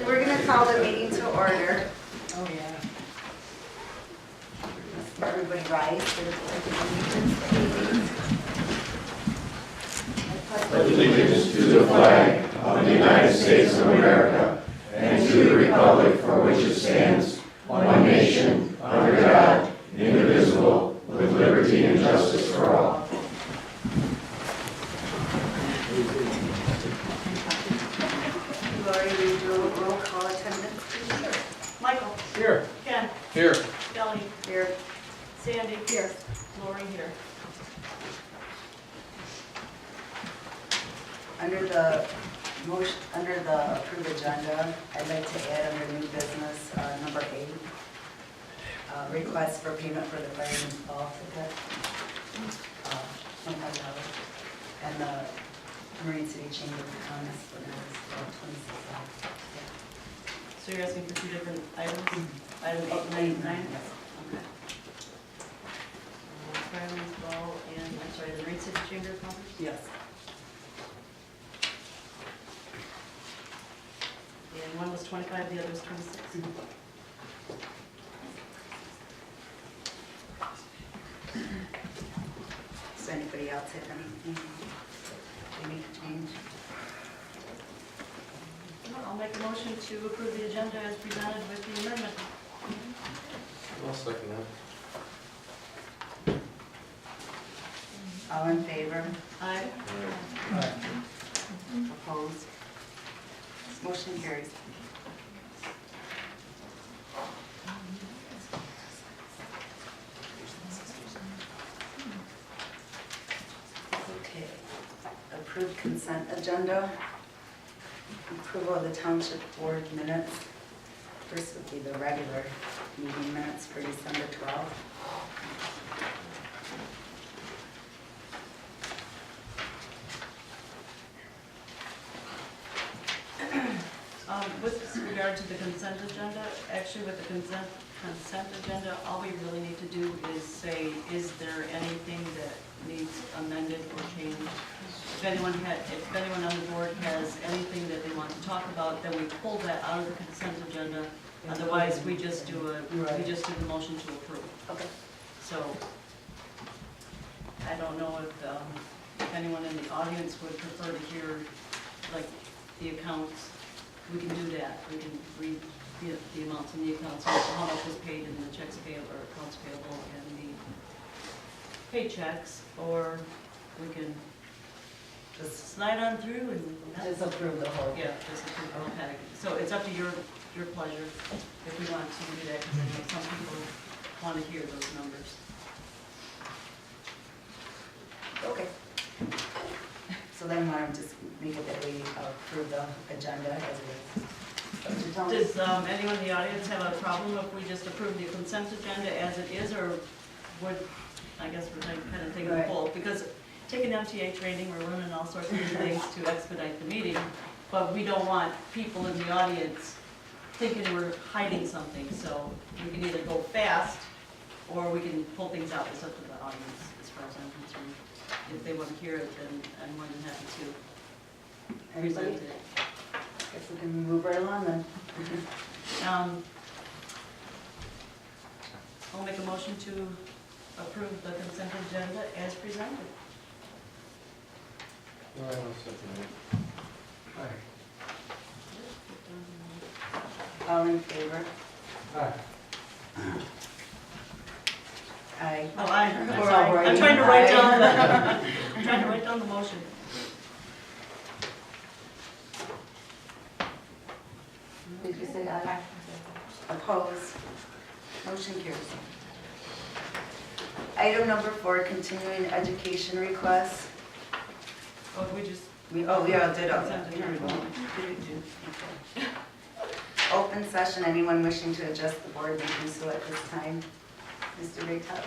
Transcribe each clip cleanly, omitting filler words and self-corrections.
We're going to call the meeting to order. Oh, yeah. Everybody rise for the pledge of allegiance. Pledge allegiance to the flag of the United States of America and to the republic for which it stands, one nation, under God, indivisible, with liberty and justice for all. Lori, will you do a roll call attendance, please? Michael. Here. Ken. Here. Kelly. Here. Sandy. Here. Lori here. Under the approved agenda, I'd like to add under new business, number 8, request for payment for the fireman's ball ticket, $25. And the Marine City Chamber of Commerce for $26. So you're asking for two different items? Item 8, 9, and 9? Yes. Okay. Fireman's ball and, I'm sorry, the Marine City Chamber of Commerce? Yes. And one was 25, the other was 26. Does anybody else have anything they need to change? I'll make a motion to approve the agenda as presented with the amendment. I'll second that. All in favor? Aye. Opposed? Motion carries. Okay. Approved consent agenda. Approval of the township board minutes. First would be the regular meeting minutes for December 12th. With regard to the consent agenda, actually with the consent agenda, all we really need to do is say, is there anything that needs amended or changed? If anyone on the board has anything that they want to talk about, then we pull that out of the consent agenda. Otherwise, we just do the motion to approve. Okay. So, I don't know if anyone in the audience would prefer to hear, like, the accounts. We can do that. We can read the amounts in the accounts, how much was paid in the checks payable, or accounts payable, and the paychecks, or we can just slide on through and. Just approve the whole. Yeah, just approve the whole package. So it's up to your pleasure if we want to do that, because I know some people want to hear those numbers. Okay. So then why don't we just make it that we approve the agenda as it is? Does anyone in the audience have a problem if we just approve the consent agenda as it is, or would, I guess we're kind of taking the Right. poll, because taking MTA training, we're learning all sorts of new things to expedite the meeting, but we don't want people in the audience thinking we're hiding something, so we can either go fast, or we can pull things out. It's up to the audience, as far as I'm concerned. If they want to hear it, then I'm more than happy to present Everybody? it. Guess we can move right along then. I'll make a motion to approve the consent agenda as presented. I'll second All in favor? that. Aye. Oh, I'm We're all sorry. writing I'm trying to write aye. down I'm trying to write down the motion. Did you say aye? Opposed? Motion carries. Item number 4, continuing education requests. Oh, we just. We all did all that. Consent agenda. Okay. Open session, anyone wishing to adjust the board may do so at this time. Mr. Raytop.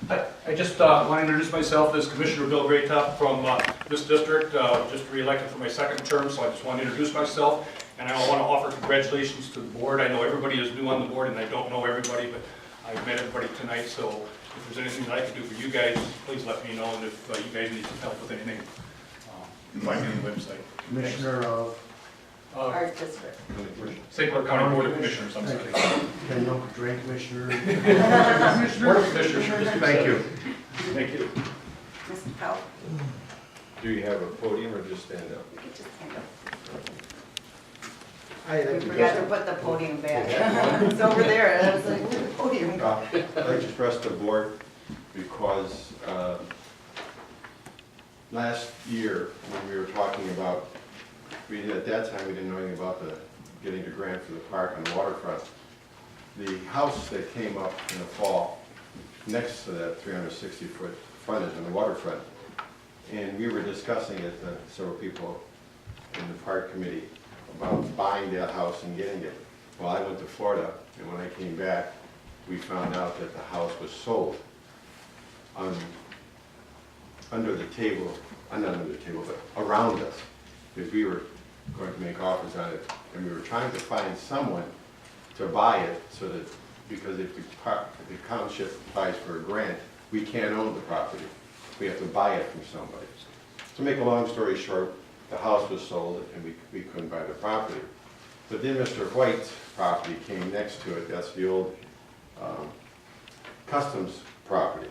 Hi, I just want to introduce myself as Commissioner Bill Greatop from this district, just re-elected for my second term, so I just want to introduce myself. And I want to offer congratulations to the board. I know everybody is new on the board and I don't know everybody, but I've met everybody tonight, so if there's anything that I can do for you guys, please let me know. And if you guys need some help with anything, you can find me on the website. Commissioner of? Art District. St. Clair County Board of Commissioners, I'm sorry. Can you drain commissioner? Board of Commissioners. Thank you. Thank you. Mr. Powell, Do you have a podium or just stand up? you could just stand up. I'd We like to forgot to just, put the podium back. It's over there, and I was like, where's the podium? I'd like to express the board because last year, when we were talking about, at that time, we didn't know anything about getting the grant for the park on the waterfront. The house that came up in the fall, next to that 360-foot frontage on the waterfront, and we were discussing it, several people in the park committee, about buying that house and getting it. Well, I went to Florida, and when I came back, we found out that the house was sold under the table, not under the table, but around us, because we were going to make offers on it, and we were trying to find someone to buy it, so that, because if the township applies for a grant, we can't own the property. We have to buy it from somebody. To make a long story short, the house was sold, and we couldn't buy the property. But then Mr. White's property came next to it. That's the old Customs property,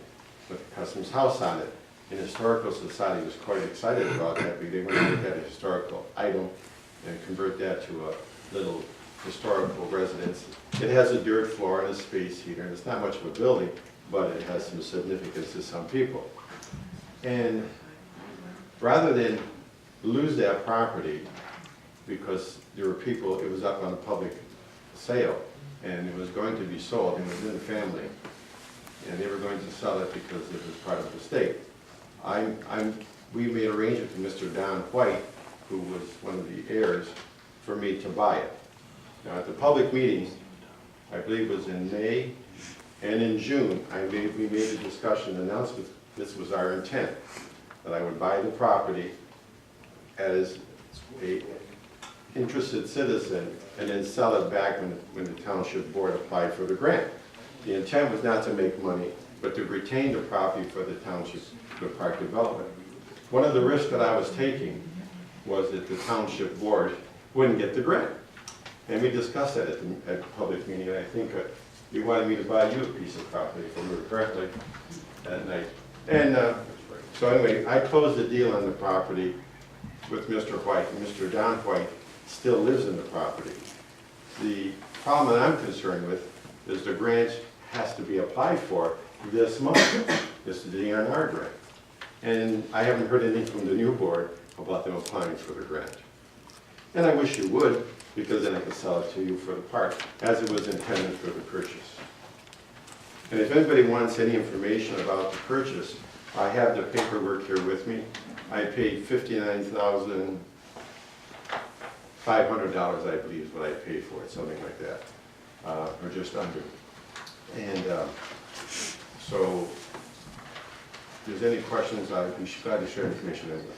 with the Customs house on it. And the Historical Society was quite excited about that, because they wanted to look at a historical item and convert that to a little historical residence. It has a dirt floor and a space heater, and it's not much of a building, but it has some significance to some people. And rather than lose that property, because there were people, it was up on a public sale, and it was going to be sold, and it was in the family, and they were going to sell it because it was part of the state. We made arrangements with Mr. Don White, who was one of the heirs, for me to buy it. Now, at the public meeting, I believe it was in May and in June, we made a discussion announcement. This was our intent, that I would buy the property as a interested citizen and then sell it back when the township board applied for the grant. The intent was not to make money, but to retain the property for the township, for the park development. One of the risks that I was taking was that the township board wouldn't get the grant. And we discussed that at the public meeting, and I think you wanted me to buy you a piece of property, if I remember correctly, that night. And so anyway, I closed the deal on the property with Mr. White, and Mr. Don White still lives in the property. The problem that I'm concerned with is the grant has to be applied for this month. This is the DNR grant. And I haven't heard anything from the new board about them applying for the grant. And I wish you would, because then I could sell it to you for the park, as it was intended for the purchase. And if anybody wants any information about the purchase, I have the paperwork here with me. I paid $59,500, I believe is what I paid for it, something like that, or just under. And so, if there's any questions, I'd be glad to share information with you.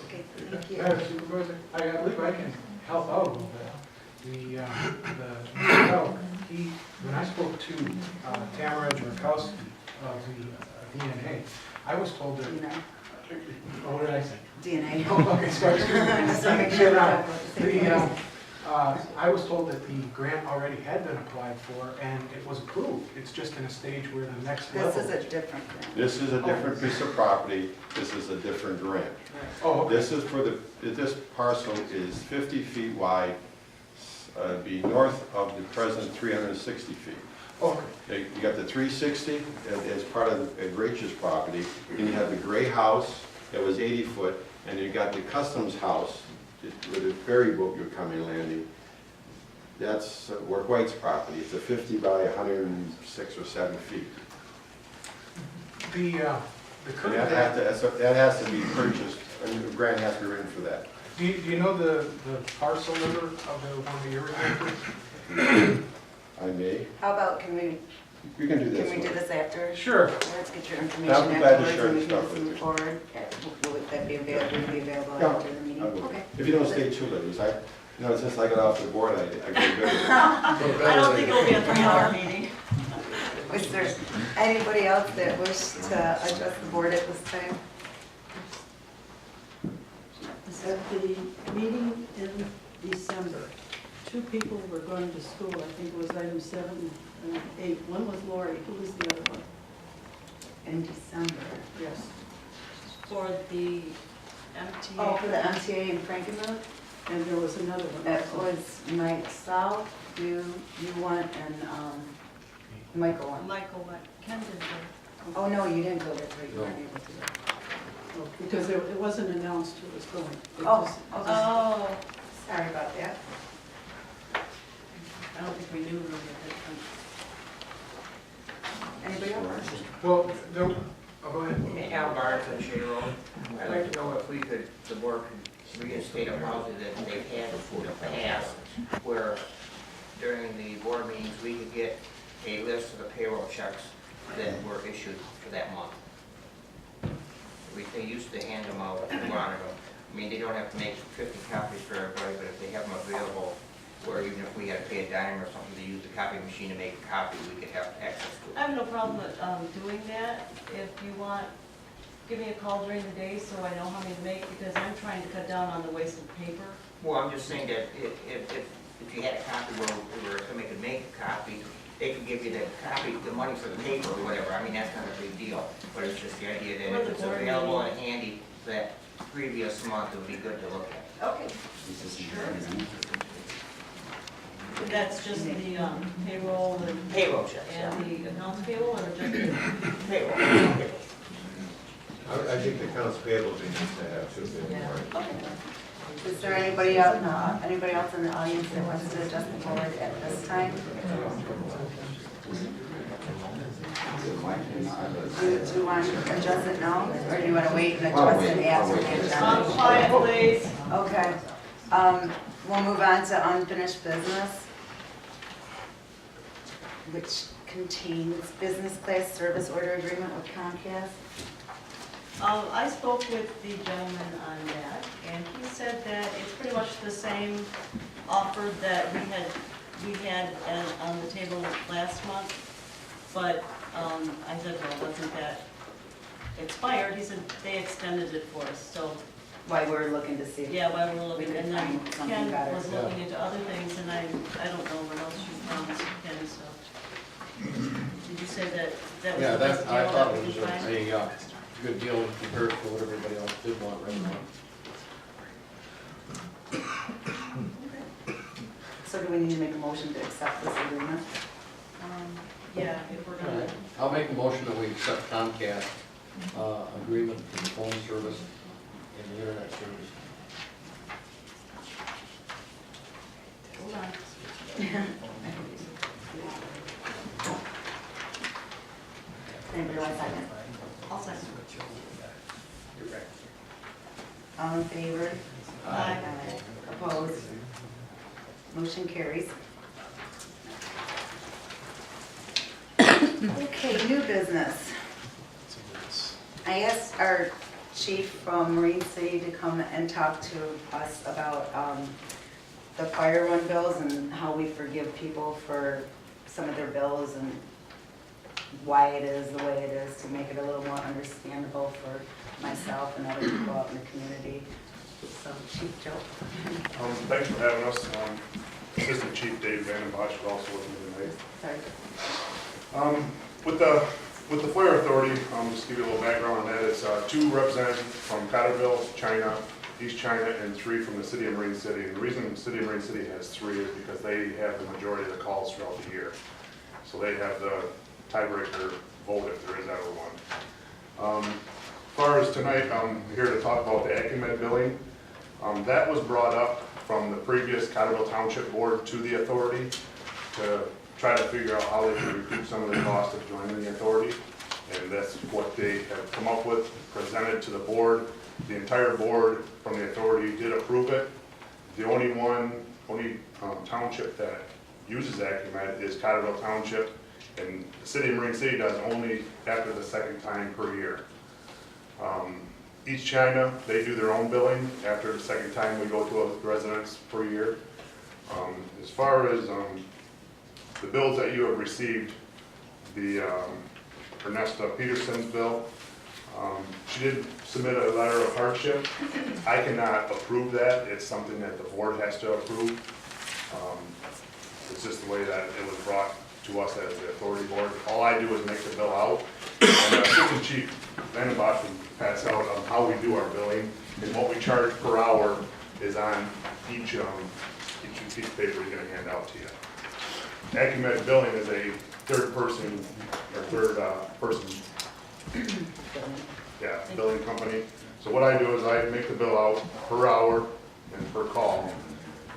Okay, thank you. Madam Supervisor, I believe I can help out a little bit. When I spoke to Tamara Jerkowski of the DNA, I was told that, DNA. oh, what did I say? DNA. Oh, okay, sorry. Just to make sure we're talking about the same place. I was told that the grant already had been applied for and it was approved. It's just in a stage where the next level. This is a different grant. This is a different piece of property, this is a different grant. Oh, okay. This is for this parcel is 50 feet wide, be north of the present 360 feet. Okay. You got the 360 as part of the Rachel's property, and you have the gray house that was 80 foot, and you got the Customs house where the ferry boat would come in landing. That's Work White's property. It's a 50 by 106 or 7 feet. The And current that has to be purchased, and the grant has to be written for that. Do you know the parcel number of the one that you're referring to? I may. How about, can we You can do this do one. this after? Sure. Let's get your I'll information be glad to afterwards share and we the can stuff just with move you. forward. Will that be available Yeah, after the meeting? I will. Okay. If you don't stay too late, since I got off the board, I get better. I don't think it'll be a 3-hour meeting. Was there anybody else that wished to address the board at this time? At the meeting in December, 2 people were going to school. I think it was item 7 and 8. One was Lori. Who was the other one? In December. Yes. For the MTA. Oh, for the MTA in Frankenmuth? And there was another one. It also. was myself, you want, and Michael won. Michael, what, Ken did the. Oh, no, you didn't go there, right? You weren't able to go. Oh, because it wasn't announced who was going. It Oh, just- okay. Oh, Sorry about that. I don't think we knew really at that time. Anybody else? Well, no, oh, go ahead. Al Barnes and Shea Road. I'd like to know if we could, the board could reinstate a policy that they've had in the past, where during the board meetings, we could get a list of the payroll checks that were issued for that month. They used to hand them out, if we wanted them. I mean, they don't have to make 50 copies for everybody, but if they have them available, where even if we had to pay a dime or something to use the copy machine to make a copy, we could have access to I it. have no problem with doing that. If you want, give me a call during the day so I know how many to make, because I'm trying to cut down on the waste of paper. Well, I'm just saying that if you had a copy where somebody could make a copy, they could give you the copy, the money for the paper or whatever. I mean, that's not a big deal, but it's just the idea that if it's available and handy that previous month, it would be good to look at. Okay. That's just the payroll Payroll checks, yeah. and the accounts payable, or just the Payroll. I think the accounts payable needs to have two bit more. Okay. Is there anybody else in the audience that wants to adjust the board at this time? Do you want to adjust it now, or do you want to wait and adjust it after the agenda? quiet, please. Okay, we'll move on to unfinished business, which contains business class service order agreement with Comcast. I spoke with the gentleman on that, and he said that it's pretty much the same offer that we had on the table last month, but I said, well, wasn't that expired? He said they extended it for us, so, Why we're looking to see. yeah, while we're looking, We could and then find something Ken better. was looking into other things, and I don't know what else you promised Ken, so. Did you say that that was Yeah, the best that, deal I thought that it we was could find? a good deal compared to what everybody else did want right now. So do we need to make a motion to accept this agreement? Yeah, if we're gonna, I'll make a motion that we accept Comcast agreement for the phone service and the internet service. hold on. Anybody want a second? I'll second. All in favor? Aye. Opposed? Motion carries. Okay, new business. I asked our chief from Marine City to come and talk to us about the fire run bills and how we forgive people for some of their bills and why it is the way it is, to make it a little more understandable for myself and other people out in the community. So, Chief Joe. Thanks for having us. Assistant Chief Dave Van Bosch is also with me tonight. Sorry. With the Fire Authority, just to give you a little background on that, it's 2 representatives from Cottrellville, China, East China, and 3 from the City of Marine City. And the reason the City of Marine City has 3 is because they have the majority of the calls throughout the year. So they have the tiebreaker vote if there is ever one. As far as tonight, I'm here to talk about the Acumed billing. That was brought up from the previous Cottrellville Township Board to the authority to try to figure out how they can recoup some of the cost of joining the authority. And that's what they have come up with, presented to the board. The entire board from the authority did approve it. The only township that uses Acumed is Cottrellville Township, and the City of Marine City does only after the 2nd time per year. East China, they do their own billing after the 2nd time we go to a residence per year. As far as the bills that you have received, the Ernesta Peterson's bill, She did submit a letter of hardship. I cannot approve that. It's something that the board has to approve. It's just the way that it was brought to us as the authority board. All I do is make the bill out. And Assistant Chief Vandenbosch would pass out on how we do our billing, and what we charge per hour is on each piece of paper you're gonna hand out to you. Acumen Billing is a third person billing company. So what I do is I make the bill out per hour and per call,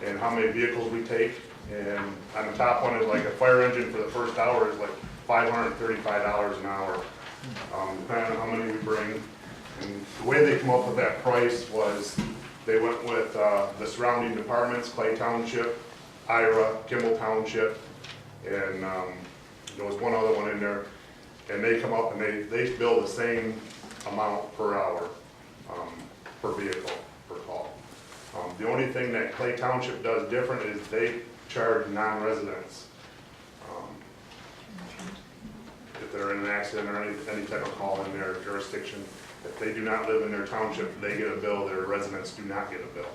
and how many vehicles we take. And on the top one is like a fire engine for the first hour is like $535 an hour, depending on how many we bring. And the way they come up with that price was, they went with the surrounding departments, Clay Township, Ira, Kimball Township, and there was one other one in there. And they come up and they bill the same amount per hour, per vehicle, per call. The only thing that Clay Township does different is they charge non-residents. If they're in an accident or any type of call in their jurisdiction, if they do not live in their township, they get a bill, their residents do not get a bill,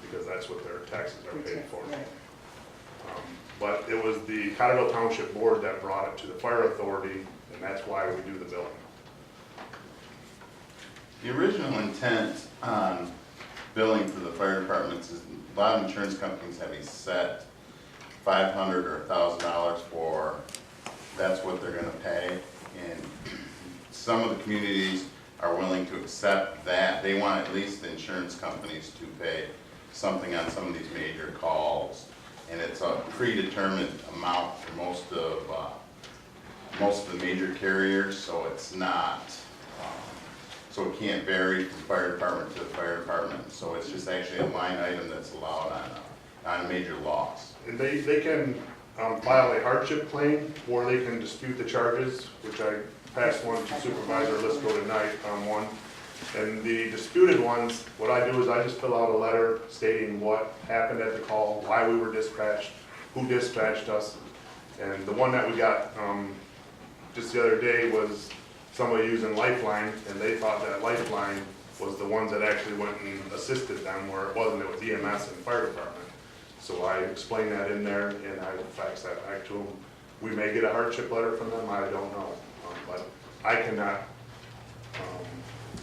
because that's what their taxes are paid for. But it was the Cottrellville Township Board that brought it to the fire authority, and that's why we do the billing. The original intent on billing for the fire departments is, a lot of insurance companies have a set $500 or $1,000 for, that's what they're gonna pay. And some of the communities are willing to accept that. They want at least the insurance companies to pay something on some of these major calls. And it's a predetermined amount for most of the major carriers, so it's not, so it can't vary from fire department to fire department. So it's just actually a line item that's allowed on a major loss. And they can file a hardship claim, or they can dispute the charges, which I passed one to Supervisor Lisco tonight on one. And the disputed ones, what I do is I just fill out a letter stating what happened at the call, why we were dispatched, who dispatched us. And the one that we got just the other day was somebody using Lifeline, and they thought that Lifeline was the ones that actually went and assisted them, where it wasn't. It was EMS and fire department. So I explained that in there, and I faxed that back to them. We may get a hardship letter from them, I don't know. But I cannot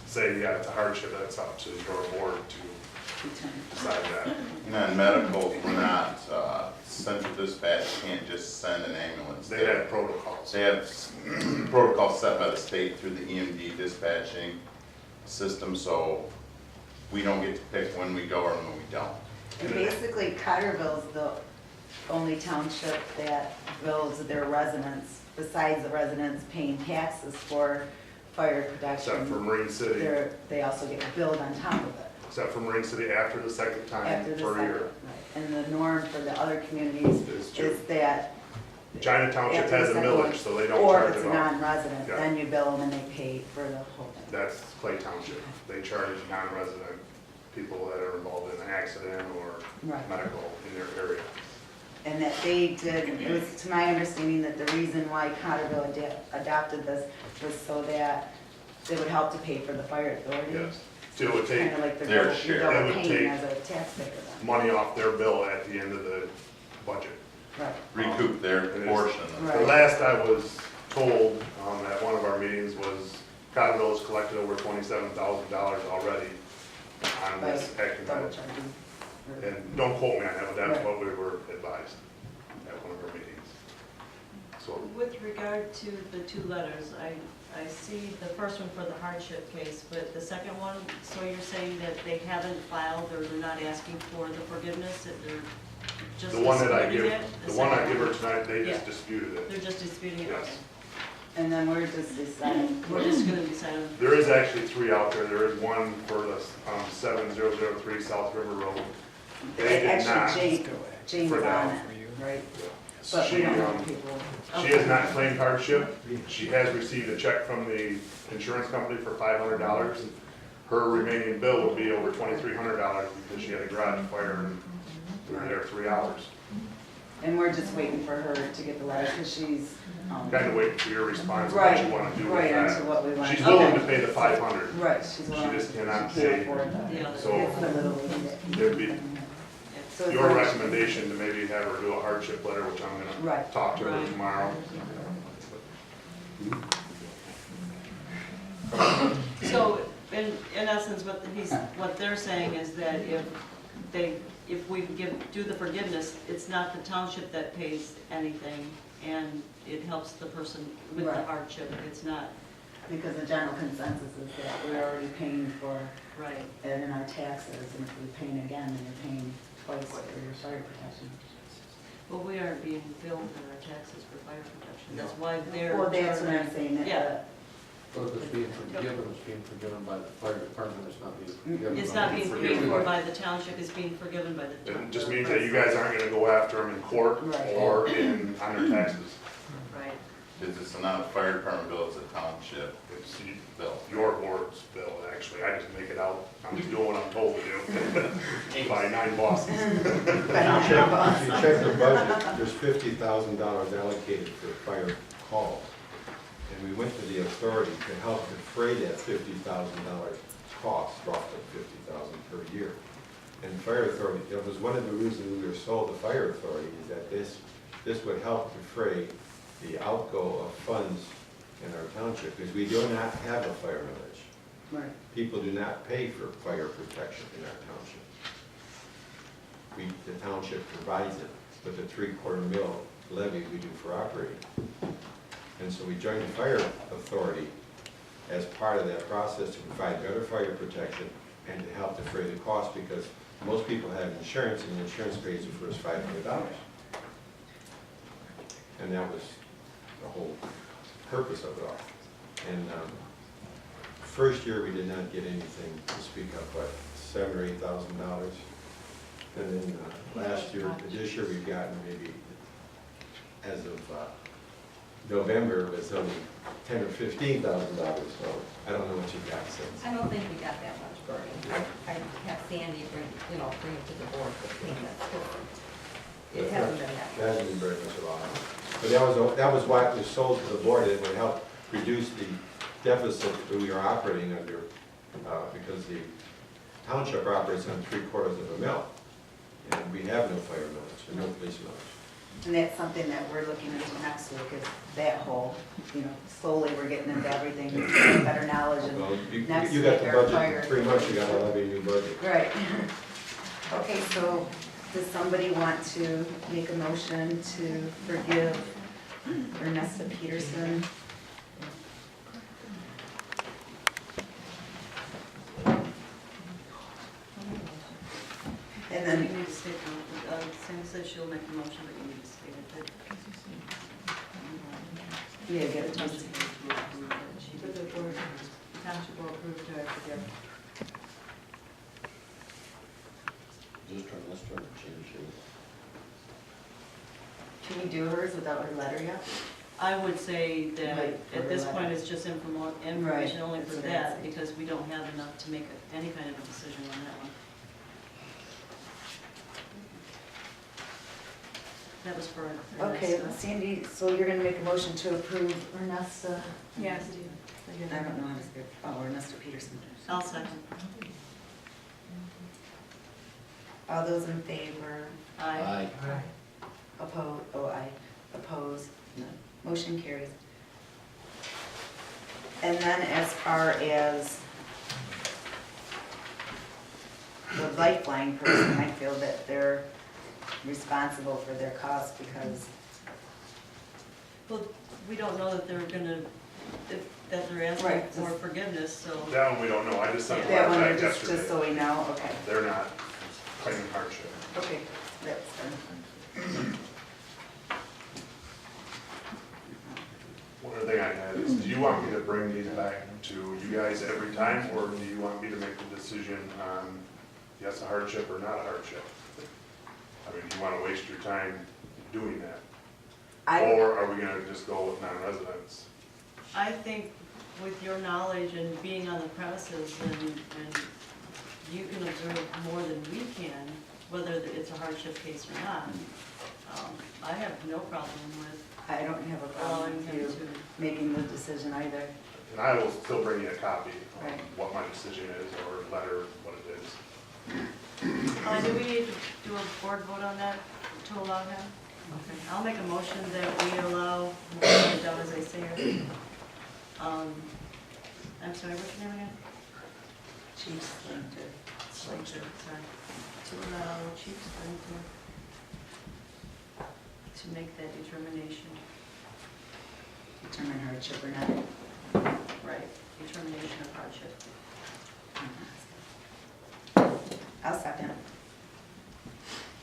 say, yeah, it's a hardship. That's up to your board to decide that. And on medicals, we're not, central dispatch can't just send an ambulance. They have protocols. They have protocols set by the state through the EMD dispatching system, so we don't get to pick when we go or when we don't. And basically, Cottrellville is the only township that bills their residents, besides the residents paying taxes for fire protection. Except for Marine City. They also get billed on top of it. Except for Marine City after the second time After the per second, year. right. And the norm for the other communities is that. China Township after the has a second millage, one, so they don't or charge if it's it a off. non-resident, Yeah. then you bill them and they pay for the whole thing. That's Clay Township. They charge non-resident people that are involved in an accident or Right. medical in their area. And that they did, it was to my understanding that the reason why Cottrellville adopted this was so that it would help to pay for the fire authority. Yes. So it would take Kind of like their you're share. double It would paying take as a taxpayer then. money off their bill at the end of the budget. Right. Recoup their It is. portion. Right. The last I was told at one of our meetings was Cottrellville has collected over $27,000 already on By this double Acumen. charging. And don't quote me on that, but that's Right. what we were advised at one of our meetings. So, With regard to the two letters, I see the first one for the hardship case, but the second one, so you're saying that they haven't filed or they're not asking for the forgiveness, that they're just the one that I disputing give, it? the one I second give her tonight, they just Yeah. disputed it. They're just disputing it, Yes. okay. And then we're just deciding. We're just gonna decide on. There is actually three out there. There is one for the 7003 South River Road. They did not. Actually, Jane's for on that. it, right? But She, we don't have people. she has not claimed hardship. She has received a check from the insurance company for $500. Her remaining bill will be over $2,300 because she had a garage fire and we were there 3 hours. And we're just waiting for her to get the letter, because she's, Kind of waiting for your response, what you right, want to do with right, onto that. what we want. She's willing to pay the 500. Right, she's She willing. just cannot She can't pay. afford that. Yeah. So It's the little lady that it'd be So it's your not- recommendation to maybe have her do a hardship letter, which I'm gonna Right. talk to her Right. tomorrow. So, in essence, what they're saying is that if we do the forgiveness, it's not the township that pays anything, and it helps the person with the Right. hardship, it's not, Because the general consensus is that we're already paying for right. it in our taxes, and if we're paying again, then you're paying twice for your fire protection. Well, we aren't being billed for our taxes for fire protection, that's why they're. Well, that's what I'm charging- saying, that Yeah. But if it's being forgiven by the fire department, it's not being forgiven. It's by not the being Forgiven. paid for by the township, it's being forgiven by the It township. just means that you guys aren't gonna go after them in court Right. or on their taxes. Right. It's not a fire department bill, it's a township It's bill. your board's bill, actually. I just make it out. I'm just doing what I'm told to do. By 9 bosses. If you check the budget, there's $50,000 allocated for fire calls. And we went to the authority to help defray that $50,000 cost, roughly $50,000 per year. And the fire authority, that was one of the reasons we were sold the fire authority, is that this would help defray the outgo of funds in our township, because we do not have a fire village. Right. People do not pay for fire protection in our township. The township provides it with the 3/4 mil levy we do for operating. And so we joined the fire authority as part of that process to provide better fire protection and to help defray the cost, because most people have insurance, and the insurance pays the first $500. And that was the whole purpose of it all. And first year, we did not get anything to speak of, but $7,000 or $8,000. And then this year we've gotten maybe, as of November, it was only $10,000 or $15,000. So I don't know what you got since. I don't think we got that much, Bernie. I have Sandy bring it to the board for payments. It hasn't been that. That hasn't been very much at all. But that was why it was sold to the board. It would help reduce the deficit that we are operating under, because the township operates on 3/4 of a mil. And we have no fire millage and no police millage. And that's something that we're looking into next week, is that whole, slowly we're getting into everything, getting better knowledge, Well, and next you week got the our budget, fire. in 3 months you got to levy a new budget. Right. Okay, so does somebody want to make a motion to forgive Ernesta Peterson? And You then, need to state, Sandy said she'll make a motion, but you need to state it. yeah, get it done. She did the board, township will approve to forgive. Just turn this turn and change it. Can we do hers without her letter yet? I would say that Right, for at this the point, letter. it's just information Right, only for that's what I'd that, say. because we don't have enough to make any kind of a decision on that one. That was for. Okay, Sandy, so you're gonna make a motion to approve Ernesta? Yes. I don't know how to say it. Oh, Ernesta Peterson. I'll second. All those in favor? Aye. Aye. Oppose? None. Motion carries. And then as far as the Lifeline person, I feel that they're responsible for their costs because, Well, we don't know that they're gonna, that they're asking Right. for forgiveness, so. That one we don't know. I just sent a that letter one, back just yesterday. so we know, okay. They're not claiming hardship. Okay, that's done. One other thing I had is, do you want me to bring these back to you guys every time, or do you want me to make the decision on yes, a hardship or not a hardship? I mean, do you want to waste your time doing that? Or are we gonna just go with non-residents? I think with your knowledge and being on the premises and you can observe more than we can, whether it's a hardship case or not. I have no problem with I don't have a problem allowing with him you to. making the decision either. And I will still bring you a copy Right. of what my decision is, or letter, what it is. Do we need to do a board vote on that to allow him? Okay, I'll make a motion that we allow, down as I say it. I'm sorry, what's your name again? Chief Splinter. Slater, sorry. To allow Chief Splinter to make that determination. Determine hardship or not. Right, determination of hardship. I'll second.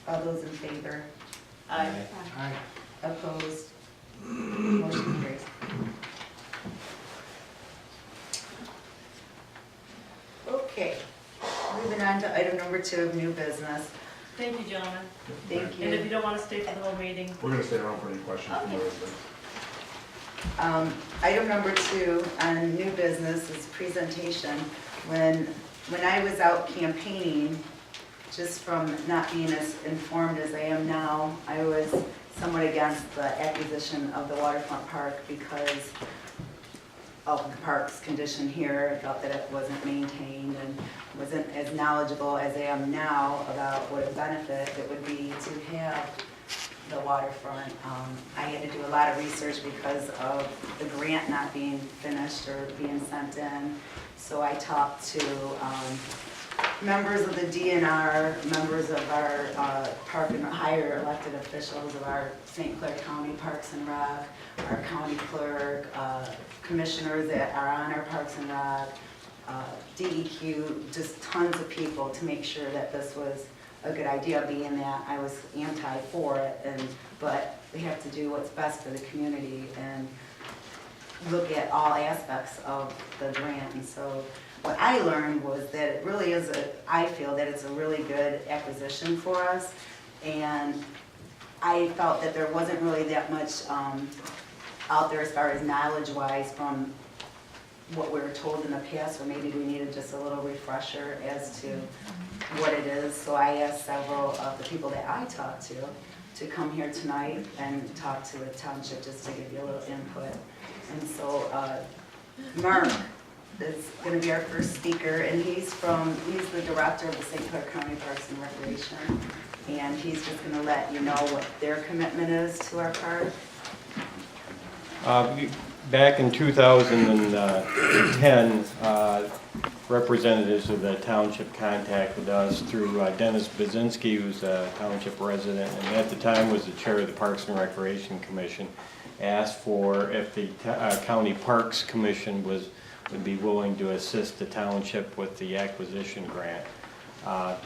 All those in favor? Aye. Aye. Opposed? Motion carries. Okay, moving on to item number 2 of new business. Thank you, gentlemen. Thank And if you. you don't want to stay for the whole meeting, We're gonna stay around for any questions from the Okay. residents. Item number 2 on new business is presentation. When I was out campaigning, just from not being as informed as I am now, I was somewhat against the acquisition of the waterfront park because of the park's condition here. I felt that it wasn't maintained and wasn't as knowledgeable as I am now about what a benefit it would be to have the waterfront. I had to do a lot of research because of the grant not being finished or being sent in. So I talked to members of the DNR, members of our park and higher elected officials of our St. Clair County Parks and Rec, our county clerk, commissioners that are on our Parks and Rec, DEQ, just tons of people to make sure that this was a good idea, being that I was anti for it, but we have to do what's best for the community and look at all aspects of the grant. And so what I learned was that it really is I feel that it's a really good acquisition for us, and I felt that there wasn't really that much out there as far as knowledge-wise from what we were told in the past, or maybe we needed just a little refresher as to what it is. So I asked several of the people that I talked to come here tonight and talk to the township just to give you a little input. And so Mark is going to be our first speaker, and he's the director of the St. Clair County Parks and Recreation, and he's just going to let you know what their commitment is to our park. Back in 2010, representatives of the township contacted us through Dennis Bazinski, who's a township resident, and at the time was the chair of the Parks and Recreation Commission, asked for if the County Parks Commission would be willing to assist the township with the acquisition grant. The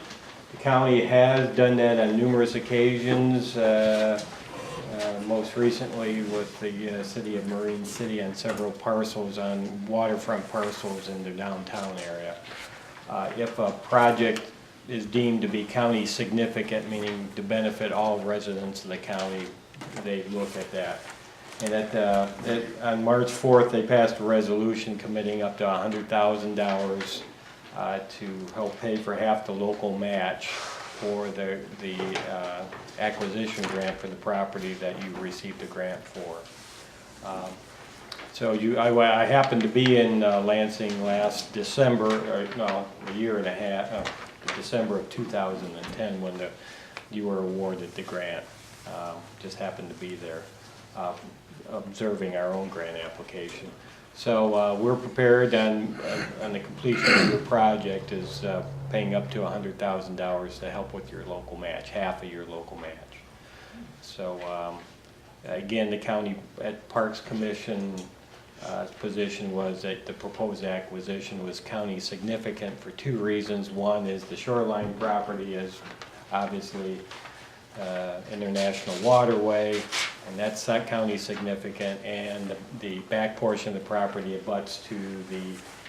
county has done that on numerous occasions, most recently with the city of Marine City on several parcels, on waterfront parcels in the downtown area. If a project is deemed to be county significant, meaning to benefit all residents of the county, they look at that. And on March 4th, they passed a resolution committing up to $100,000 to help pay for half the local match for the acquisition grant for the property that you received a grant for. So I happened to be in Lansing last December, or no, a year and a half, December of 2010 when you were awarded the grant. Just happened to be there observing our own grant application. So we're prepared on the completion of your project is paying up to $100,000 to help with your local match, half of your local match. So again, the county Parks Commission position was that the proposed acquisition was county significant for two reasons. One is the shoreline property is obviously international waterway, and that's county significant, and the back portion of the property abuts to the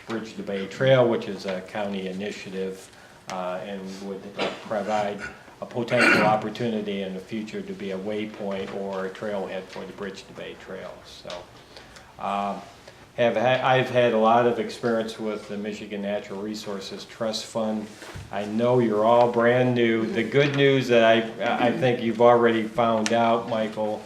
Bridge to Bay Trail, which is a county initiative and would provide a potential opportunity in the future to be a waypoint or a trailhead for the Bridge to Bay Trail. So I've had a lot of experience with the Michigan Natural Resources Trust Fund. I know you're all brand new. The good news that I think you've already found out, Michael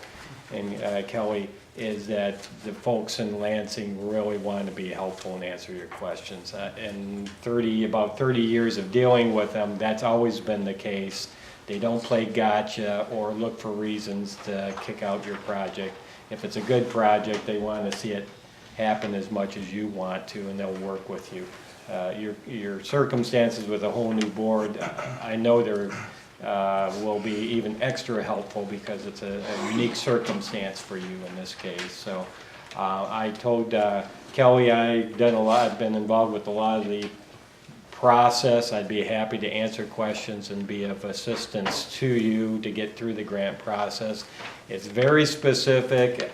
and Kelly, is that the folks in Lansing really want to be helpful and answer your questions. And about 30 years of dealing with them, that's always been the case. They don't play gotcha or look for reasons to kick out your project. If it's a good project, they want to see it happen as much as you want to, and they'll work with you. Your circumstances with a whole new board, I know there will be even extra helpful because it's a unique circumstance for you in this case. So I told Kelly I've been involved with a lot of the process. I'd be happy to answer questions and be of assistance to you to get through the grant process. It's very specific.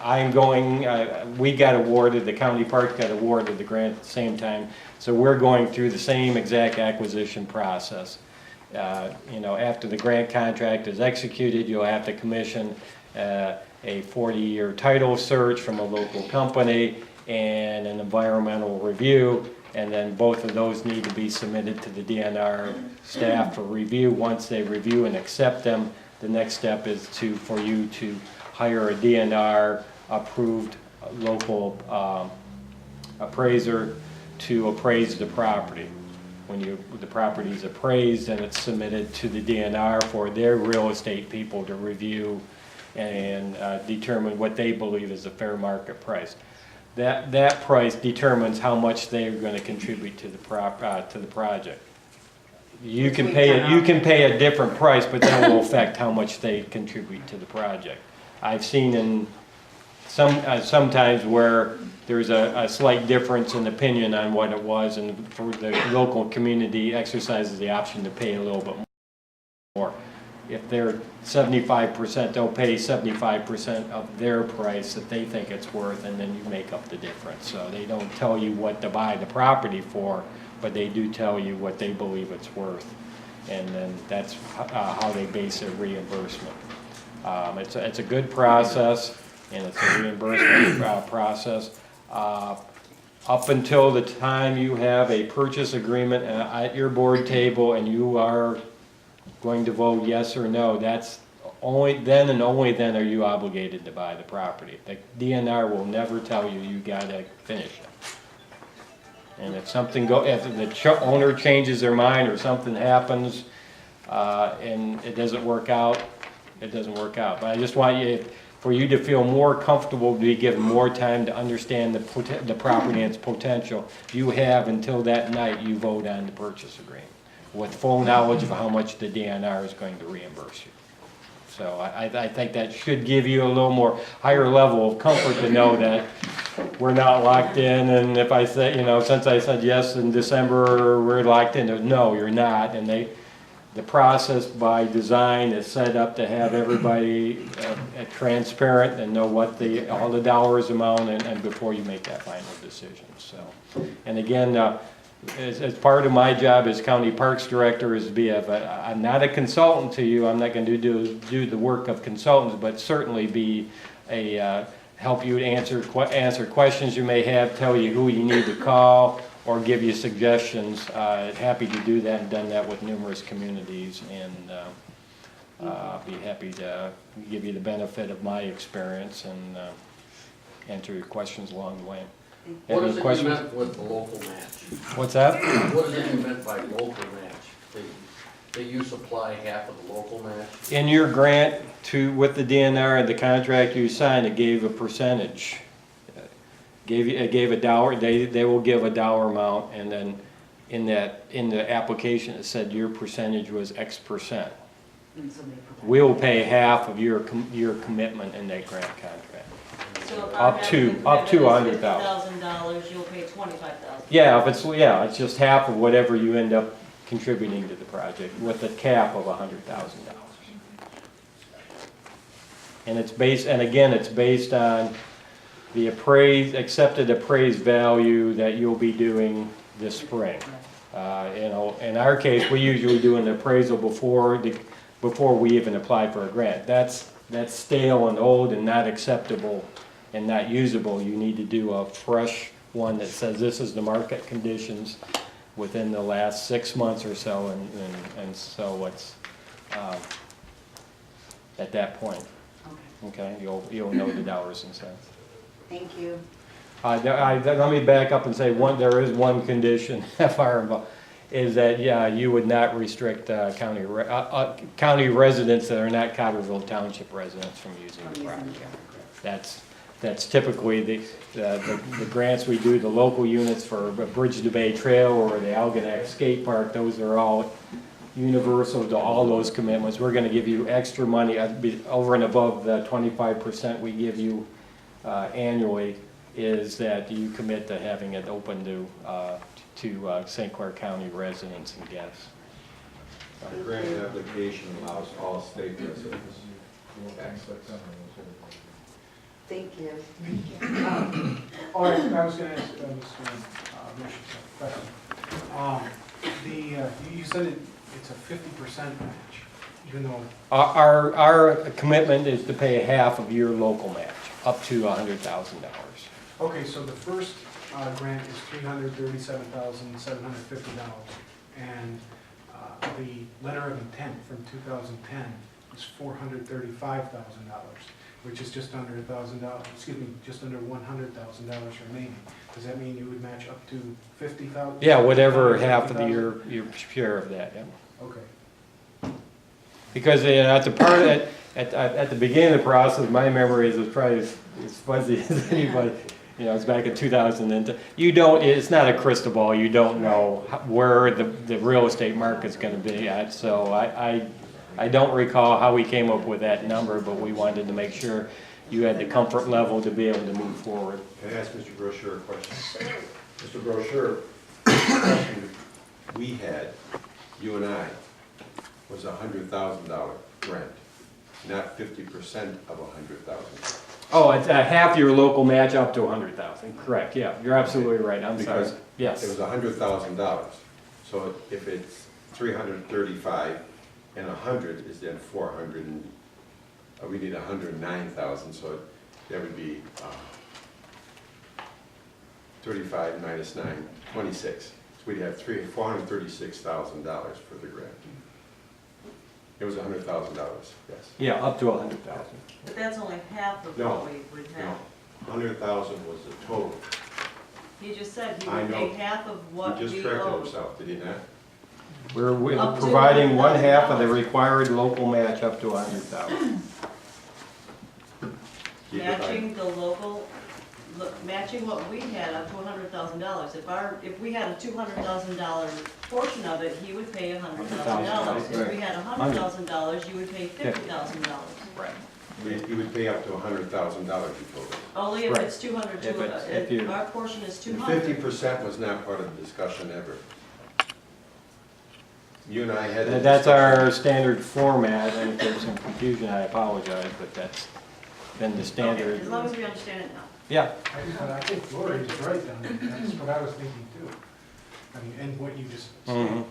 We got awarded, the county park got awarded the grant at the same time, so we're going through the same exact acquisition process. After the grant contract is executed, you'll have to commission a 40-year title search from a local company and an environmental review, and then both of those need to be submitted to the DNR staff for review. Once they review and accept them, the next step is for you to hire a DNR approved local appraiser to appraise the property. When the property is appraised, and it's submitted to the DNR for their real estate people to review and determine what they believe is a fair market price. That price determines how much they are going to contribute to the project. You can pay a different price, but that will affect how much they contribute to the project. I've seen in sometimes where there's a slight difference in opinion on what it was, and for the local community exercises the option to pay a little bit more. If they're 75%, they'll pay 75% of their price that they think it's worth, and then you make up the difference. So they don't tell you what to buy the property for, but they do tell you what they believe it's worth, and then that's how they base their reimbursement. It's a good process, and it's a reimbursement process. Up until the time you have a purchase agreement at your board table and you are going to vote yes or no, that's only then and only then are you obligated to buy the property. The DNR will never tell you you gotta finish it. And if the owner changes their mind or something happens and it doesn't work out, it doesn't work out. But I just want for you to feel more comfortable, to be given more time to understand the property and its potential. You have until that night you vote on the purchase agreement with full knowledge of how much the DNR is going to reimburse you. So I think that should give you a little more higher level of comfort to know that we're not locked in, and if I say, since I said yes in December, we're locked in. No, you're not, and the process by design is set up to have everybody transparent and know what all the dollars amount and before you make that final decision. So, and again, as part of my job as county parks director is to be I'm not a consultant to you. I'm not going to do the work of consultants, but certainly be help you to answer questions you may have, tell you who you need to call, or give you suggestions. Happy to do that, and done that with numerous communities, and be happy to give you the benefit of my experience and answer your questions along the way. What is it you meant with the local match? What's that? What is it you meant by local match? That you supply half of the local match? In your grant with the DNR and the contract you signed, it gave a percentage. It gave a dollar. They will give a dollar amount, and then in the application it said your percentage was X percent. We will pay half of your commitment in that grant contract. So if Up to $100,000. $50,000, you'll pay $25,000. Yeah, it's just half of whatever you end up contributing to the project with a cap of $100,000. And it's based on the accepted appraised value that you'll be doing this spring. In our case, we usually do an appraisal before we even apply for a grant. That's stale and old and not acceptable and not usable. You need to do a fresh one that says this is the market conditions within the last 6 months or so, and so it's, at that point, Okay, okay, you'll know the dollars and cents. thank you. Let me back up and say, there is one condition, is that, yeah, you would not restrict county residents that are not Cottrellville Township residents from using the property. That's typically the grants we do, the local units for Bridge to Bay Trail or the Algonac Skate Park, those are all universal to all those commitments. We're gonna give you extra money, over and above the 25% we give you annually, is that you commit to having it open to St. Clair County residents and guests. The grant application allows all state residents access. Thank you. All right, I was gonna ask Mr. Bishop a question. You said it's a 50% match, even though, Our commitment is to pay half of your local match, up to $100,000. okay, so the first grant is $337,750, and the letter of intent from 2010 is $435,000, which is just under $1,000, excuse me, just under $100,000 remaining. Does that mean you would match up to $50,000? Yeah, whatever half of your share of that, yeah. Okay. Because at the part at the beginning of the process, my memory is probably as fuzzy as anybody. You know, it's back in 2010. It's not a crystal ball. You don't know where the real estate market's going to be at. So I don't recall how we came up with that number, but we wanted to make sure you had the comfort level to be able to move forward. Can I ask Mr. Brochure a question? Mr. Brochure, the question we had, you and I, was a $100,000 grant, not 50% of $100,000. Oh, it's half your local match up to 100,000. Correct. Yeah, you're absolutely right. I'm sorry. Because Yes. it was $100,000. So if it's 335 and 100 is then 400, and we need 109,000. So that would be 35 minus 9, 26. So we'd have $436,000 for the grant. It was $100,000, yes. Yeah, up to 100,000. But that's only half of No, what we would No, have. 100,000 was the total. He just said he I would know. pay half of what He just we corrected owed. himself, did he not? We're Up to providing one half of the $100,000. required local match up to 100,000. Keep it high. Matching the local, matching what we had up to $100,000. If we had a $200,000 portion of it, he would pay $100,000. If we had $100,000, you would pay $50,000. Right. You would pay up to $100,000, you told us. Only if Right. it's 200, If you- if our portion is And 200. 50% was not part of the discussion ever. You and I had that That's discussion. our standard format, and if there's some confusion, I apologize, but that's been the Okay, standard. as long as we understand it now. Yeah, I think Lori is right, Don. That's what I was thinking too. I mean, and what you just stated. mhm.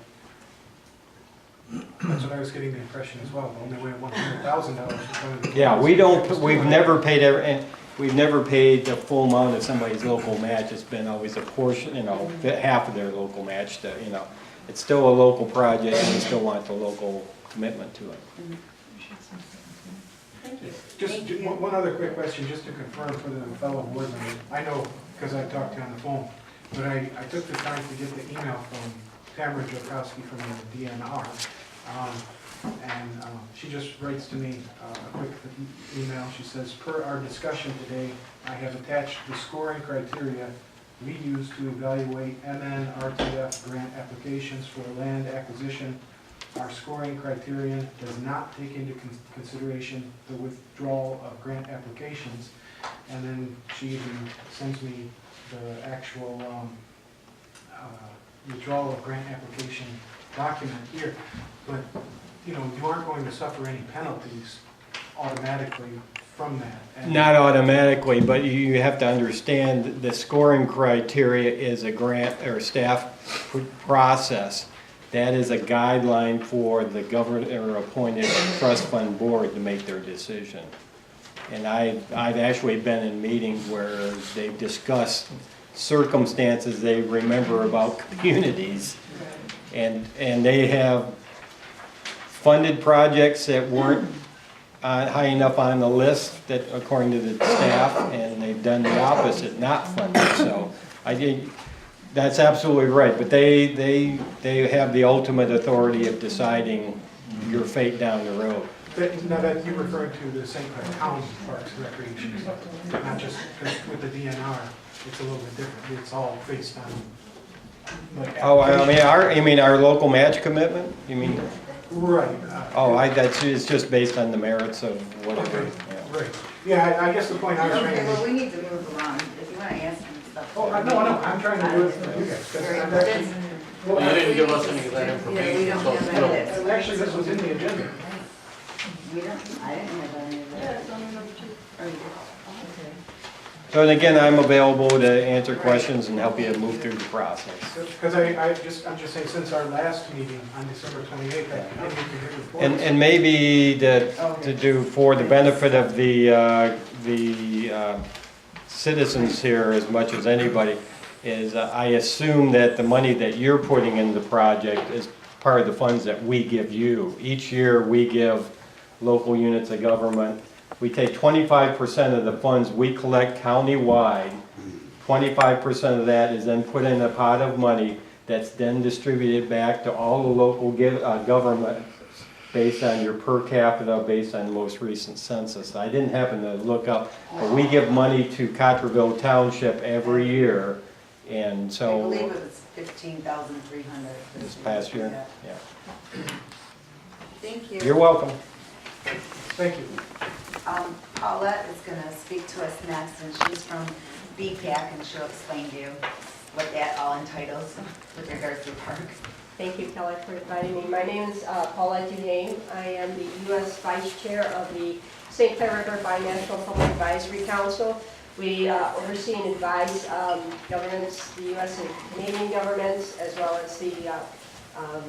That's what I was getting the impression as well. The only way $100,000 was going to. Yeah, we've never paid the full amount of somebody's local match. It's been always a portion, half of their local match to, it's still a local project, and we still want the local commitment to it. Thank you. Just one other quick question, just to confirm for the fellow board members. I know, because I talked to you on the phone, but I took the time to get the email from Tamara Jokowski from the DNR. And she just writes to me a quick email. She says, per our discussion today, I have attached the scoring criteria we use to evaluate MNRTF grant applications for land acquisition. Our scoring criterion does not take into consideration the withdrawal of grant applications. And then she even sends me the actual withdrawal of grant application document here. But, you aren't going to suffer any penalties automatically from that. And Not automatically, but you have to understand the scoring criteria is a grant or staff process. That is a guideline for the governor appointed trust fund board to make their decision. And I've actually been in meetings where they've discussed circumstances they remember about communities. And they have funded projects that weren't high enough on the list that according to the staff, and they've done the opposite, not funded. So I think that's absolutely right, but they have the ultimate authority of deciding your fate down the road. Now that you're referring to the St. Clair County Parks and Recreation, not just with the DNR, it's a little bit different. It's all based on. Oh, I mean our local match commitment? You mean? Right. It's just based on the merits of whatever. Okay, Yeah. right. Yeah, I guess the point I was trying Okay, to well, make. we need to move along. If you want to ask him stuff. Oh, no, I'm trying to do it for you guys. 'Cause I'm actually- Well, you didn't give us any of that Yeah, we information, don't so have still. any of this. Actually, this was in the agenda. I didn't have any of Yeah, that. it's on number 2. Oh, you did? So and again, I'm available to answer questions and help you move through the process. Because I'm just saying, since our last meeting on December 28th, I didn't get to hear reports. And maybe to do for the benefit of the citizens here as much as anybody, is I assume that the money that you're putting in the project is part of the funds that we give you. Each year, we give local units of government. We take 25% of the funds we collect countywide. 25% of that is then put in a pot of money that's then distributed back to all the local governments based on your per capita, based on the most recent census. I didn't happen to look up, but we give money to Cottrellville Township every year, and I so. believe it was 15,300. This past year? Yeah. Thank you. You're welcome. Thank you. Paulette is going to speak to us next, and she's from BPAC, and she'll explain to you what that all entitles with regards to the park. Thank you, Kelly, for inviting me. My name is Paulette Duhane. I am the U.S. Vice Chair of the St. Clair River Binational Public Advisory Council. We oversee and advise governments, the U.S. and Canadian governments, as well as the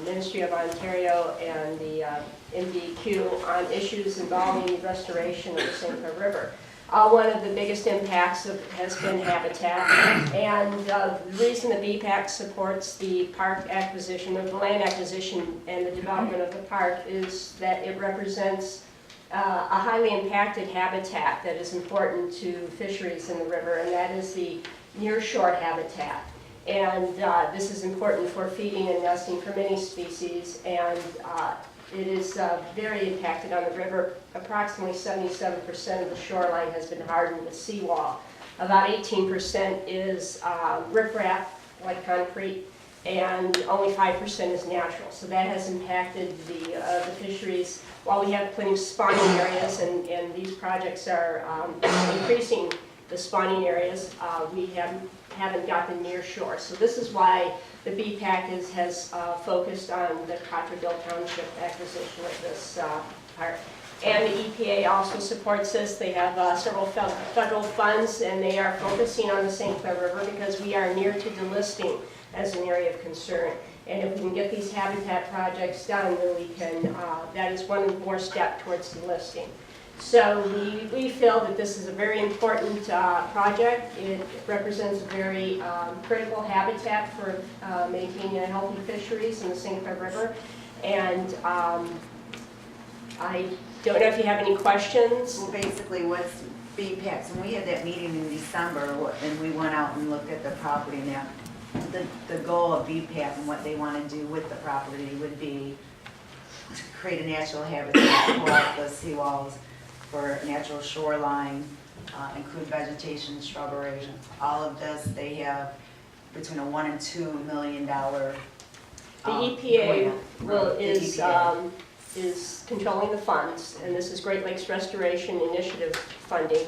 Ministry of Ontario and the MDQ on issues involving the restoration of the St. Clair River. One of the biggest impacts has been habitat, and the reason the BPAC supports the park acquisition, or the land acquisition and the development of the park, is that it represents a highly impacted habitat that is important to fisheries in the river, and that is the nearshore habitat. And this is important for feeding and nesting for many species, and it is very impacted on the river. Approximately 77% of the shoreline has been hardened with seawall. About 18% is riprap, like concrete, and only 5% is natural. So that has impacted the fisheries. While we have plenty of spawning areas, and these projects are increasing the spawning areas, we haven't gotten near shore. So this is why the BPAC has focused on the Cottrellville Township acquisition of this park. And the EPA also supports this. They have several federal funds, and they are focusing on the St. Clair River because we are near to delisting as an area of concern. And if we can get these habitat projects done, then we can, that is one more step towards delisting. So we feel that this is a very important project. It represents a very critical habitat for making healthy fisheries in the St. Clair River. And I don't know if you have any questions. Well, basically, what's BPAC, when we had that meeting in December, and we went out and looked at the property and that, the goal of BPAC and what they want to do with the property would be to create a natural habitat, pull out the seawalls for natural shoreline, include vegetation, shrubbery, all of this. They have between a $1 and $2 million. The EPA is controlling the funds, and this is Great Lakes Restoration Initiative funding.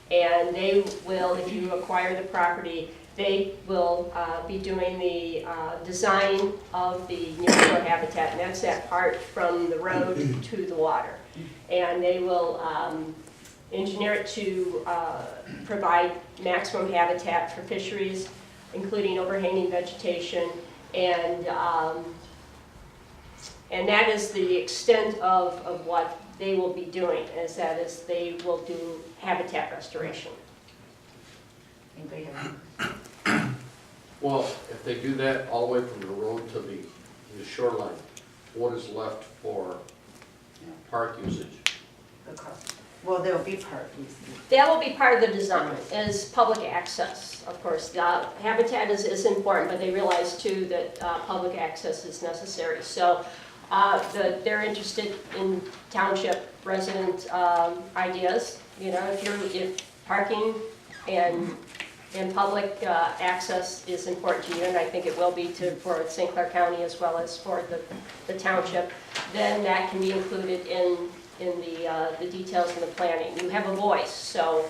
And they will, if you acquire the property, they will be doing the design of the nearshore habitat, and that's that part from the road to the water. And they will engineer it to provide maximum habitat for fisheries, including overhanging vegetation, and that is the extent of what they will be doing, as that is they will do habitat restoration. Anybody have any? Well, if they do that all the way from the road to the shoreline, what is left for park usage? The car. Well, there'll be park use. That will be part of the design, is public access, of course. The habitat is important, but they realize too that public access is necessary. So they're interested in township resident ideas. You know, if parking and public access is important to you, and I think it will be for St. Clair County as well as for the township, then that can be included in the details in the planning. You have a voice, so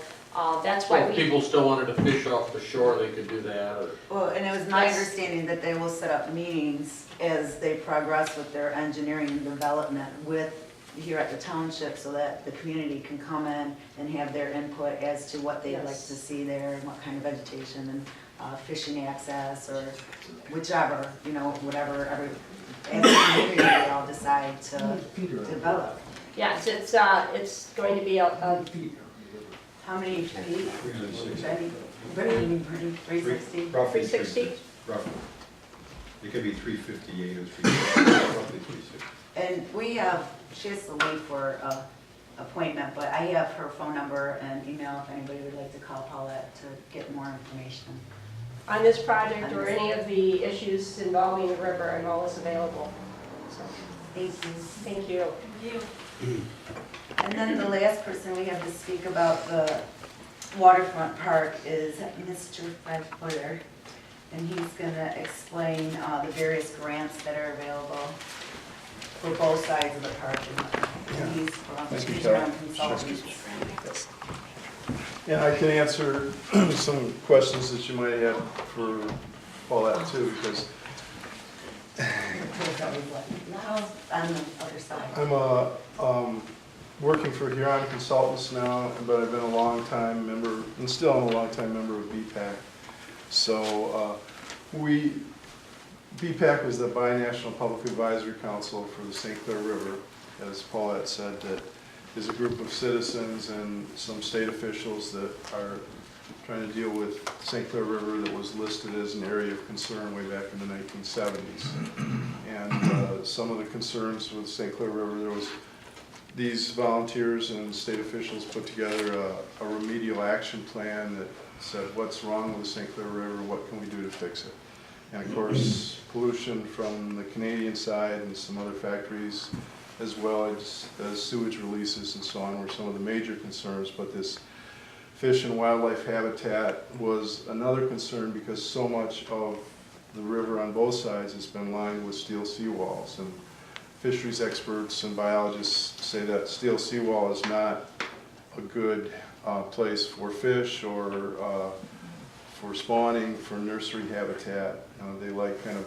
that's why So if people still wanted to fish off the shore, they could do that, or? Well, and it was my Yes. understanding that they will set up meetings as they progress with their engineering and development here at the township, so that the community can come in and have their input as to what they'd like Yes. to see there, and what kind of vegetation and fishing access, or whichever, whatever, as a community, they all decide to develop. Yes, it's going to be How many feet? 360. 360? Roughly 360? Roughly. It could be 358 or 360, roughly 360. And she has to wait for an appointment, but I have her phone number and email if anybody would like to call Paulette to get more information. on this project or any of the issues involving the river, and all is available. So, Thank you. thank you. And then the last person we have to speak about the waterfront park is Mr. 5-Footer. And he's gonna explain the various grants that are available for both sides of the park. And he's from Consultants. Yeah, I can answer some questions that you might have for Paulette too, because On the other side. I'm working for Huron Consultants now, but I've been a long time member, and still am a long time member of BPAC. So BPAC is the Binational Public Advisory Council for the St. Clair River, as Paulette said, that is a group of citizens and some state officials that are trying to deal with St. Clair River that was listed as an area of concern way back in the 1970s. And some of the concerns with St. Clair River, there was these volunteers and state officials put together a remedial action plan that said what's wrong with the St. Clair River, what can we do to fix it. And of course, pollution from the Canadian side and some other factories, as well as sewage releases and so on, were some of the major concerns. But this fish and wildlife habitat was another concern, because so much of the river on both sides has been lined with steel seawalls. And fisheries experts and biologists say that steel seawall is not a good place for fish or for spawning, for nursery habitat. They like kind of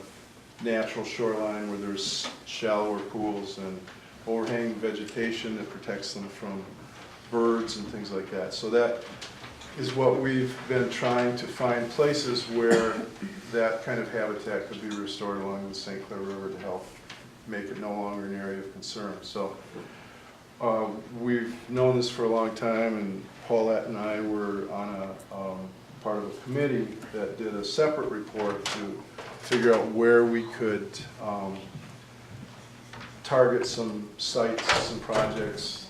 natural shoreline where there's shallower pools and overhanging vegetation that protects them from birds and things like that. So that is what we've been trying to find, places where that kind of habitat could be restored along the St. Clair River to help make it no longer an area of concern. So we've known this for a long time, and Paulette and I were on a part of a committee that did a separate report to figure out where we could target some sites, some projects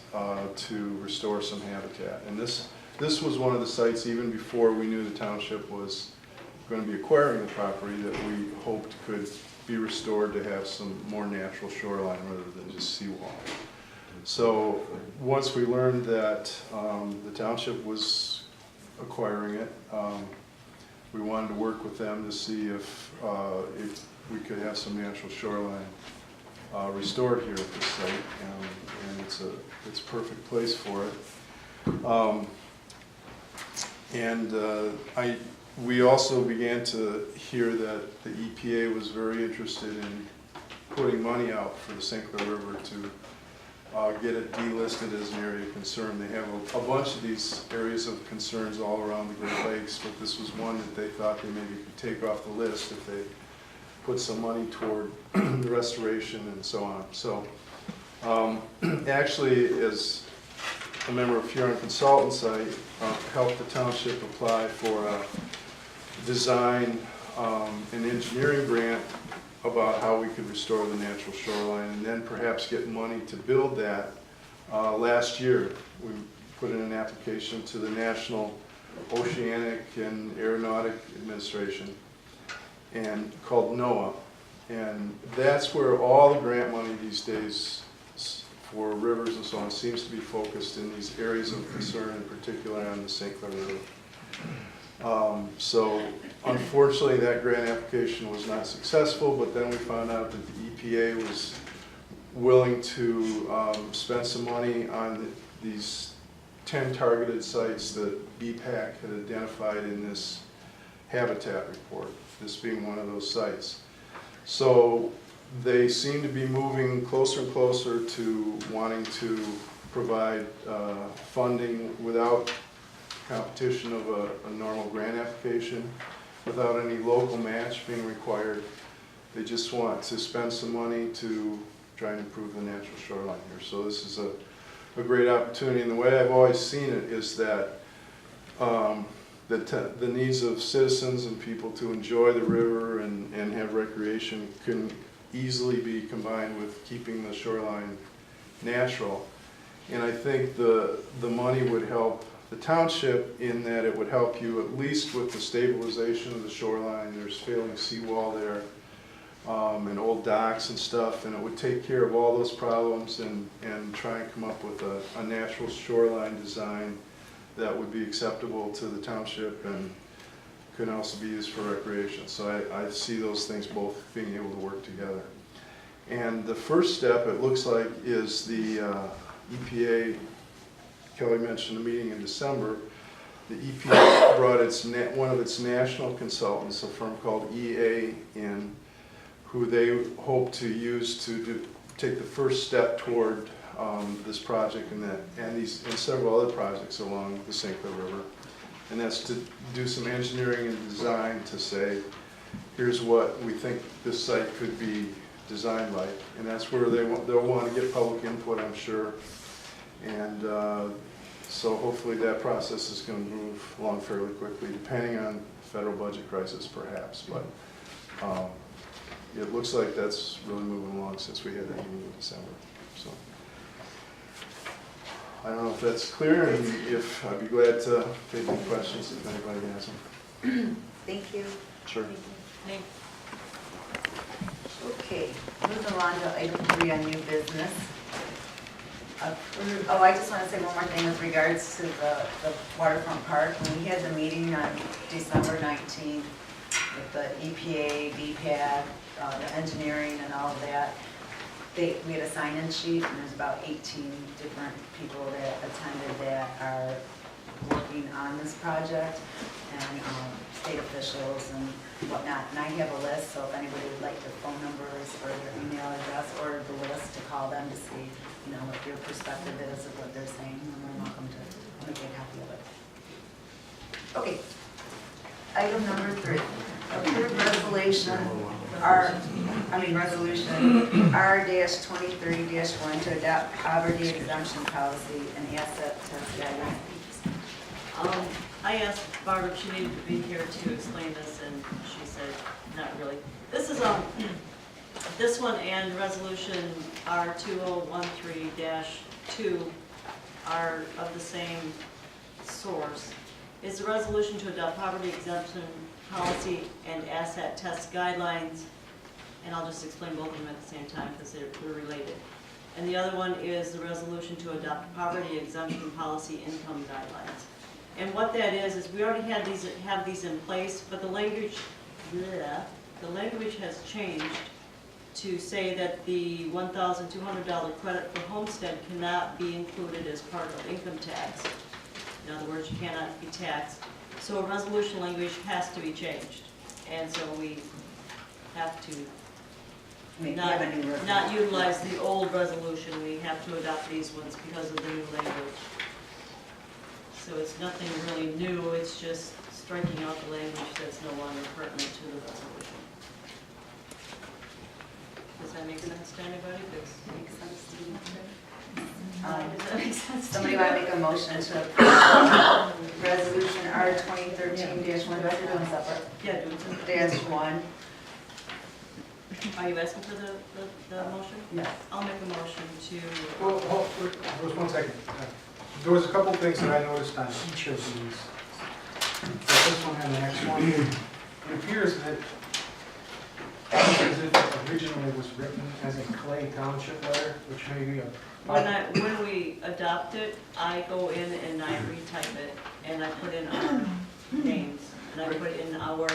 to restore some habitat. And this was one of the sites, even before we knew the township was going to be acquiring the property, that we hoped could be restored to have some more natural shoreline rather than just seawall. So once we learned that the township was acquiring it, we wanted to work with them to see if we could have some natural shoreline restored here at this site, and it's a perfect place for it. We also began to hear that the EPA was very interested in putting money out for the St. Clair River to get it delisted as an area of concern. They have a bunch of these areas of concerns all around the Great Lakes, but this was one that they thought they maybe could take off the list if they put some money toward the restoration and so on. So actually, as a member of Huron Consultants, I helped the township apply for a design an engineering grant about how we could restore the natural shoreline, and then perhaps get money to build that. Last year, we put in an application to the National Oceanic and Aeronautic Administration, and called NOAA. And that's where all the grant money these days for rivers and so on seems to be focused in these areas of concern, in particular on the St. Clair River. So unfortunately, that grant application was not successful, but then we found out that the EPA was willing to spend some money on these 10 targeted sites that BPAC had identified in this habitat report, this being one of those sites. So they seem to be moving closer and closer to wanting to provide funding without competition of a normal grant application, without any local match being required. They just want to spend some money to try and improve the natural shoreline here. So this is a great opportunity, and the way I've always seen it is that the needs of citizens and people to enjoy the river and have recreation can easily be combined with keeping the shoreline natural. And I think the money would help the township in that it would help you at least with the stabilization of the shoreline. There's failing seawall there, and old docks and stuff, and it would take care of all those problems and try and come up with a natural shoreline design that would be acceptable to the township and can also be used for recreation. So I see those things both being able to work together. And the first step, it looks like, is the EPA. Kelly mentioned a meeting in December. The EPA brought one of its national consultants, a firm called EA, in, who they hope to use to take the first step toward this project and several other projects along the St. Clair River. And that's to do some engineering and design to say, here's what we think this site could be designed like. And that's where they'll want to get public input, I'm sure. And so hopefully that process is going to move along fairly quickly, depending on federal budget crisis perhaps. But it looks like that's really moving along since we had that meeting in December. So I don't know if that's clear, and if I'd be glad to take any questions if anybody has them. Thank you. Sure. Thank Okay, moving along to item 3 on new business. Oh, I just want to say one more thing with regards to the waterfront park. When we had the meeting on December 19th with the EPA, BPAC, the engineering and all of that, we had a sign-in sheet, and there's about 18 different people that attended that are working on this project, and state officials and whatnot. And I have a list, so if anybody would like their phone numbers or their email address or the list to call them to see, what your perspective is of what they're saying, you're welcome to make a copy of it. Okay. Item number 3, approve resolution R-23-1 to adopt poverty exemption policy and asset test guidelines. I asked Barbara if she needed to be here to explain this, and she said, not really. This is this one and resolution R2013-2 are of the same source. It's a resolution to adopt poverty exemption policy and asset test guidelines, and I'll just explain both of them at the same time because they're related. And the other one is the resolution to adopt poverty exemption policy income guidelines. And what that is we already have these in place, but the language has changed to say that the $1,200 credit for homestead cannot be included as part of income tax. In other words, you cannot be taxed. So a resolution language has to be changed. And so we have to not utilize the old resolution. We have to adopt these ones because of the new language. So it's nothing really new, it's just striking out the language that's no longer pertinent to the resolution. Does that make sense to anybody? Makes sense to me. Does that make sense to Somebody you? want to make a motion to approve resolution R 2013-1, do I have to do them separate? Yeah, do it. -1, Are you asking for the motion? yes. I'll make a motion to, Well, just 1 second. There was a couple things that I noticed on each of these. This one and the next one. It appears that as if originally was written as a Clay Township letter, which may be a... when we adopt it, I go in and I retype it, and I put in our names, and I put in our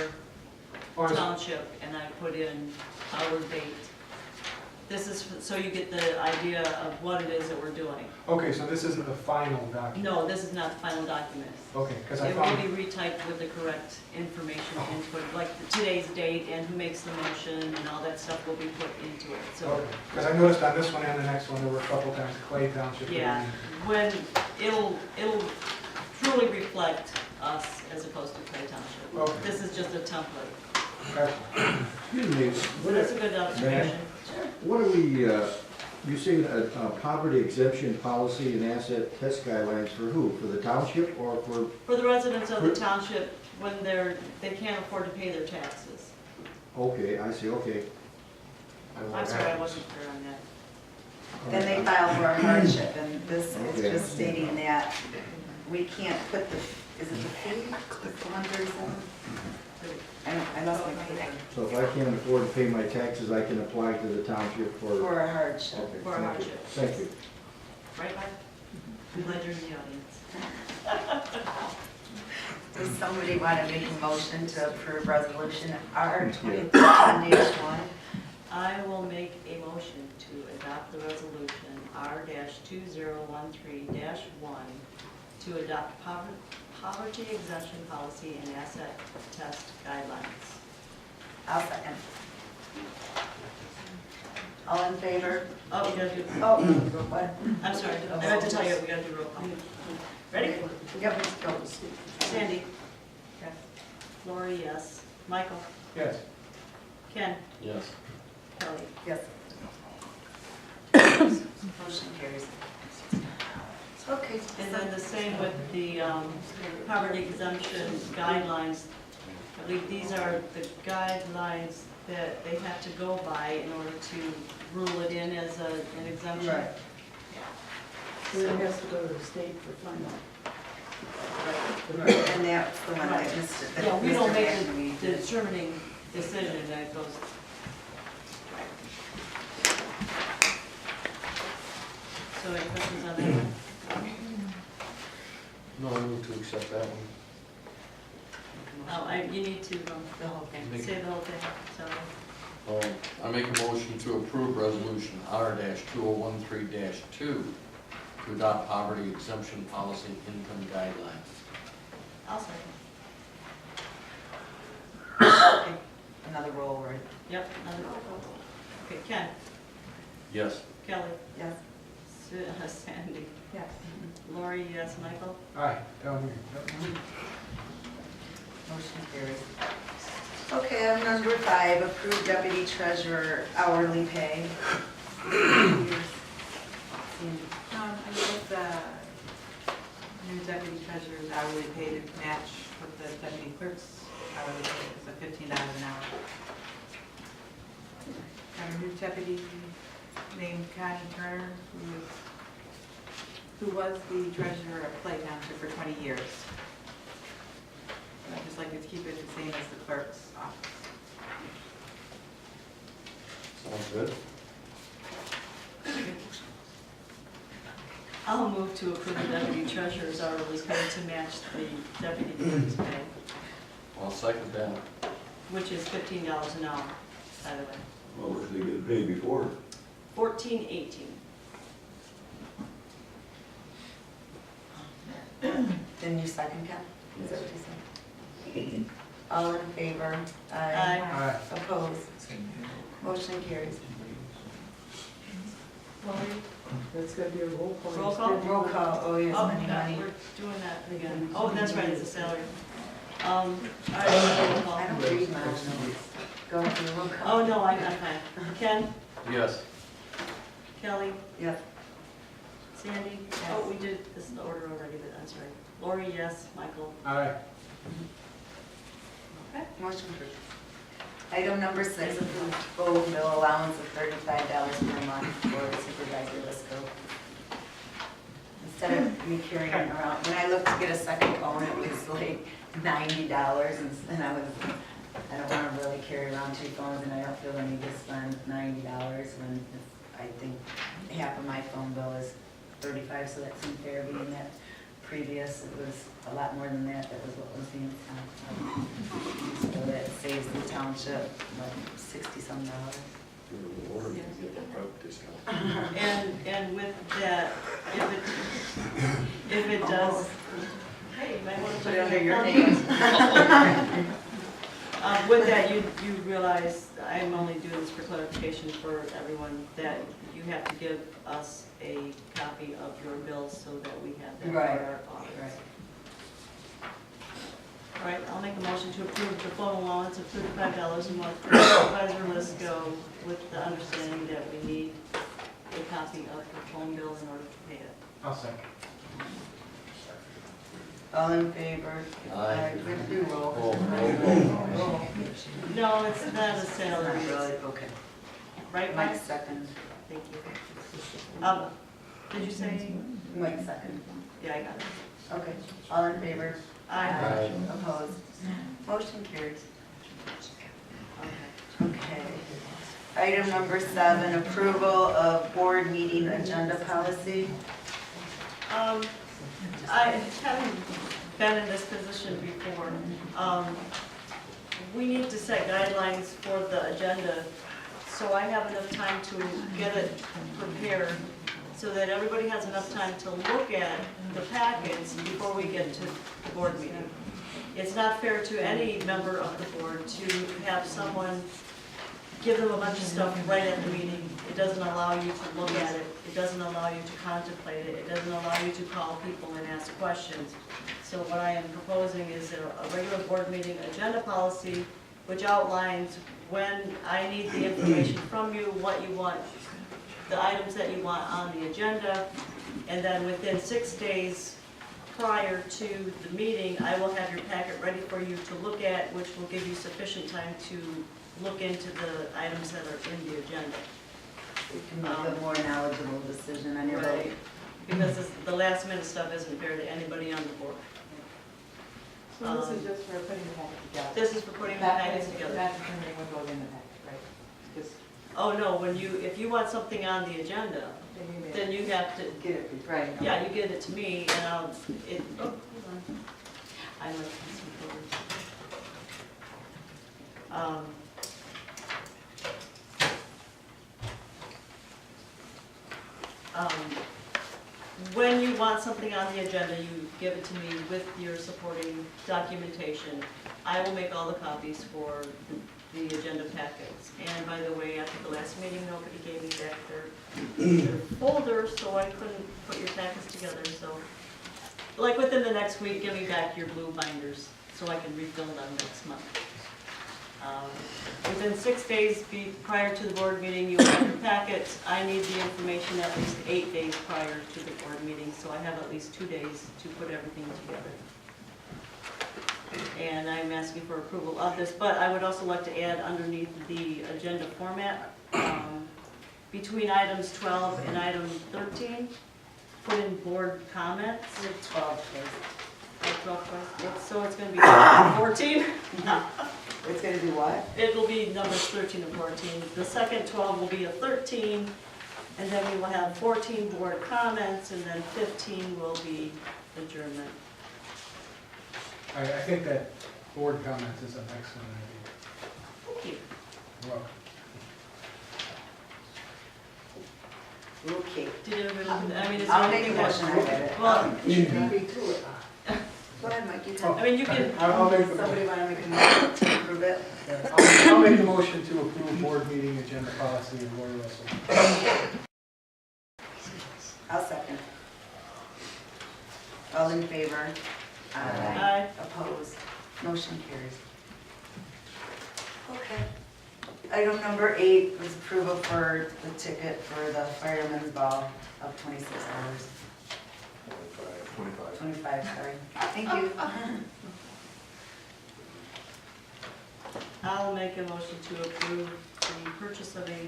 township, and I put in our date. This is, so you get the idea of what it is that we're doing. Okay, so this isn't the final document? No, this is not the final document. Okay, because I It will found... be retyped with the correct information input, like today's date and who makes the motion, and all that stuff will be put into it, so. Okay, because I noticed on this one and the next one, there were a couple times Clay Township. Yeah, when, it'll truly reflect us as opposed to Clay Township. Okay. This is just a template. Gotcha. Excuse me, So that's a good observation. what are we, you say a poverty exemption policy and asset test guidelines for who? For the township or for? For the residents of the township, when they can't afford to pay their taxes. Okay, I see, okay. I'm sorry, I wasn't clear on that. Then they file for a hardship, and this is Okay. just stating that we can't put the, is it the fee? The 137? I lost my paper. So if I can't afford to pay my taxes, I can apply to the township for? For a hardship. Okay, For a thank you. hardship. Thank you. Right, Mark? I'm glad you're in the audience. Does somebody want to make a motion to approve resolution R 2013-1? I will make a motion to adopt the resolution R-2013-1 to adopt poverty exemption policy and asset test guidelines. I'll second. All in favor? Oh, we gotta do, Oh, what? I'm sorry, I meant to tell you, we gotta do roll call. Ready? Yep, let's go. Sandy? Yes. Lori, yes. Michael? Yes. Ken? Yes. Kelly? Yes. Motion carries. Okay. And then the same with the poverty exemption guidelines. I believe these are the guidelines that they have to go by in order to rule it in as an exemption. Right. So it has to go to the state for final. And that's the one that Mr. that Yeah, we don't Mr. make McNamee the did. determining decision, that goes. So any questions on that? No, I move to accept that one. Oh, you need to, the whole thing, say the whole thing, so. I make a motion to approve resolution R-2013-2 to adopt poverty exemption policy income guidelines. I'll second. Okay, another roll, right? Yep, another roll call. Okay, Ken? Yes. Kelly? Yes. Sandy? Yes. Lori, yes. Michael? Aye, down here. Yep. Motion carries. Okay, item number 5, approved deputy treasurer hourly pay. I with the new deputy treasurer's hourly pay to match with the deputy clerk's hourly pay, it's a $15 an hour. Got a new deputy named Connie Turner, who was the treasurer of Clay Township for 20 years. I'd just like to keep it the same as the clerk's office. Sounds good. I'll move to approve the deputy treasurer's hourly pay to match the deputy clerk's pay, I'll second that. which is $15 an hour, by the way. What was they getting paid before? $14.18. Then you second, Ken? Is that what you said? All in favor? Aye. Aye. Opposed? Motion carries. Lori? That's gonna be a roll call. Roll call? Roll call, oh yes, Oh, money, God, money. we're doing that again. Oh, that's right, it's a salary. All right, roll I call. don't read my own notes. Go through the roll call. Oh, no, I'm fine. Ken? Yes. Kelly? Yes. Sandy? Oh, we did, this is the order already, but I'm sorry. Lori, yes. Michael? Aye. Okay. Motion approved. Item number 6, approved phone bill allowance of $35 per month for Supervisor Lisco. Instead of me carrying it around, when I looked to get a second phone, it was like $90, and I don't want to really carry around 2 phones, and I don't feel I need to spend $90 when I think half of my phone bill is $35, so that seemed fair, being that previous, it was a lot more than that, that was what was being spent. So that saves the township, like, $60-some. And with that, if it does, hey, you might want to Put it under your name. With that, you realize, I'm only doing this for clarification for everyone, that you have to give us a copy of your bills so that we have that for our audit. Right. All right, I'll make a motion to approve the phone allowance of $35 a month for Supervisor Lisco, with the understanding that we need a copy of the phone bill in order to pay it. I'll second. All in favor? Aye. We have to do roll. Roll. No, it's not a salary, Really? Okay. right, Mike Mike? second. Thank you. Did you say? Mike second. Yeah, I got it. Okay. All in favor? Aye. Opposed? Motion carries. Okay. Okay. Item number 7, approval of board meeting agenda policy. I haven't been in this position before. We need to set guidelines for the agenda, so I have enough time to get it prepared, so that everybody has enough time to look at the packets before we get to the board meeting. It's not fair to any member of the board to have someone give them a bunch of stuff right at the meeting. It doesn't allow you to look at it. It doesn't allow you to contemplate it. It doesn't allow you to call people and ask questions. So what I am proposing is a regular board meeting agenda policy, which outlines when I need the information from you, what you want, the items that you want on the agenda, and then within 6 days prior to the meeting, I will have your packet ready for you to look at, which will give you sufficient time to look into the items that are in the agenda. You can make a more knowledgeable decision on your vote. Right, because the last minute stuff isn't fair to anybody on the board. So this is just for putting the packet together? This is for putting the packets together. Not determining what goes in the packet, right? Just, Oh, no, if you want something on the agenda, then you have to, Get it, right. yeah, you get it to me, and I'll, hold on. I like this forward. When you want something on the agenda, you give it to me with your supporting documentation. I will make all the copies for the agenda packets. And by the way, after the last meeting, nobody gave me back their folder, so I couldn't put your packets together. So, like within the next week, give me back your blue binders so I can refill them next month. Within 6 days prior to the board meeting, you have your packets. I need the information at least 8 days prior to the board meeting, so I have at least 2 days to put everything together. And I'm asking for approval of this, but I would also like to add underneath the agenda format, between items 12 and item 13, put in board comments. 12, please. 12 twice. So it's going to be 14. It's going to be what? It will be numbers 13 and 14. The second 12 will be a 13, and then we will have 14 board comments, and then 15 will be adjournment. I think that board comments is an excellent idea. Thank you. You're welcome. Okay. Did everybody look at, I mean, is there I'll make a anything that? motion, I get it. Well, Go ahead, Mike, you Oh, can. I mean, you can, I'll make the Somebody want to make a motion to approve it? I'll make a motion to approve board meeting agenda policy of Lori Russell. I'll second. All in favor? Aye. Opposed? Motion carries. Okay. Item number 8 was approval for the ticket for the fireman's ball of $26. 25. 25, sorry. Thank you. I'll make a motion to approve the purchase of a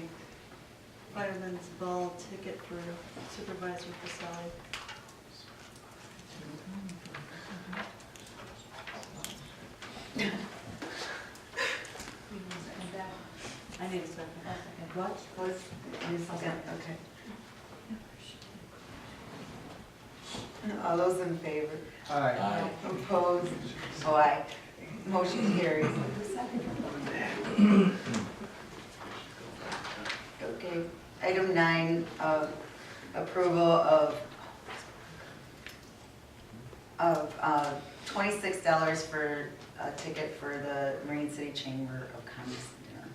fireman's ball ticket for Supervisor Casali. I need a second. What was, okay. All those in favor? Aye. Opposed? Oh, aye. Motion carries. Okay, item 9, approval of $26 for a ticket for the Marine City Chamber of Commerce dinner.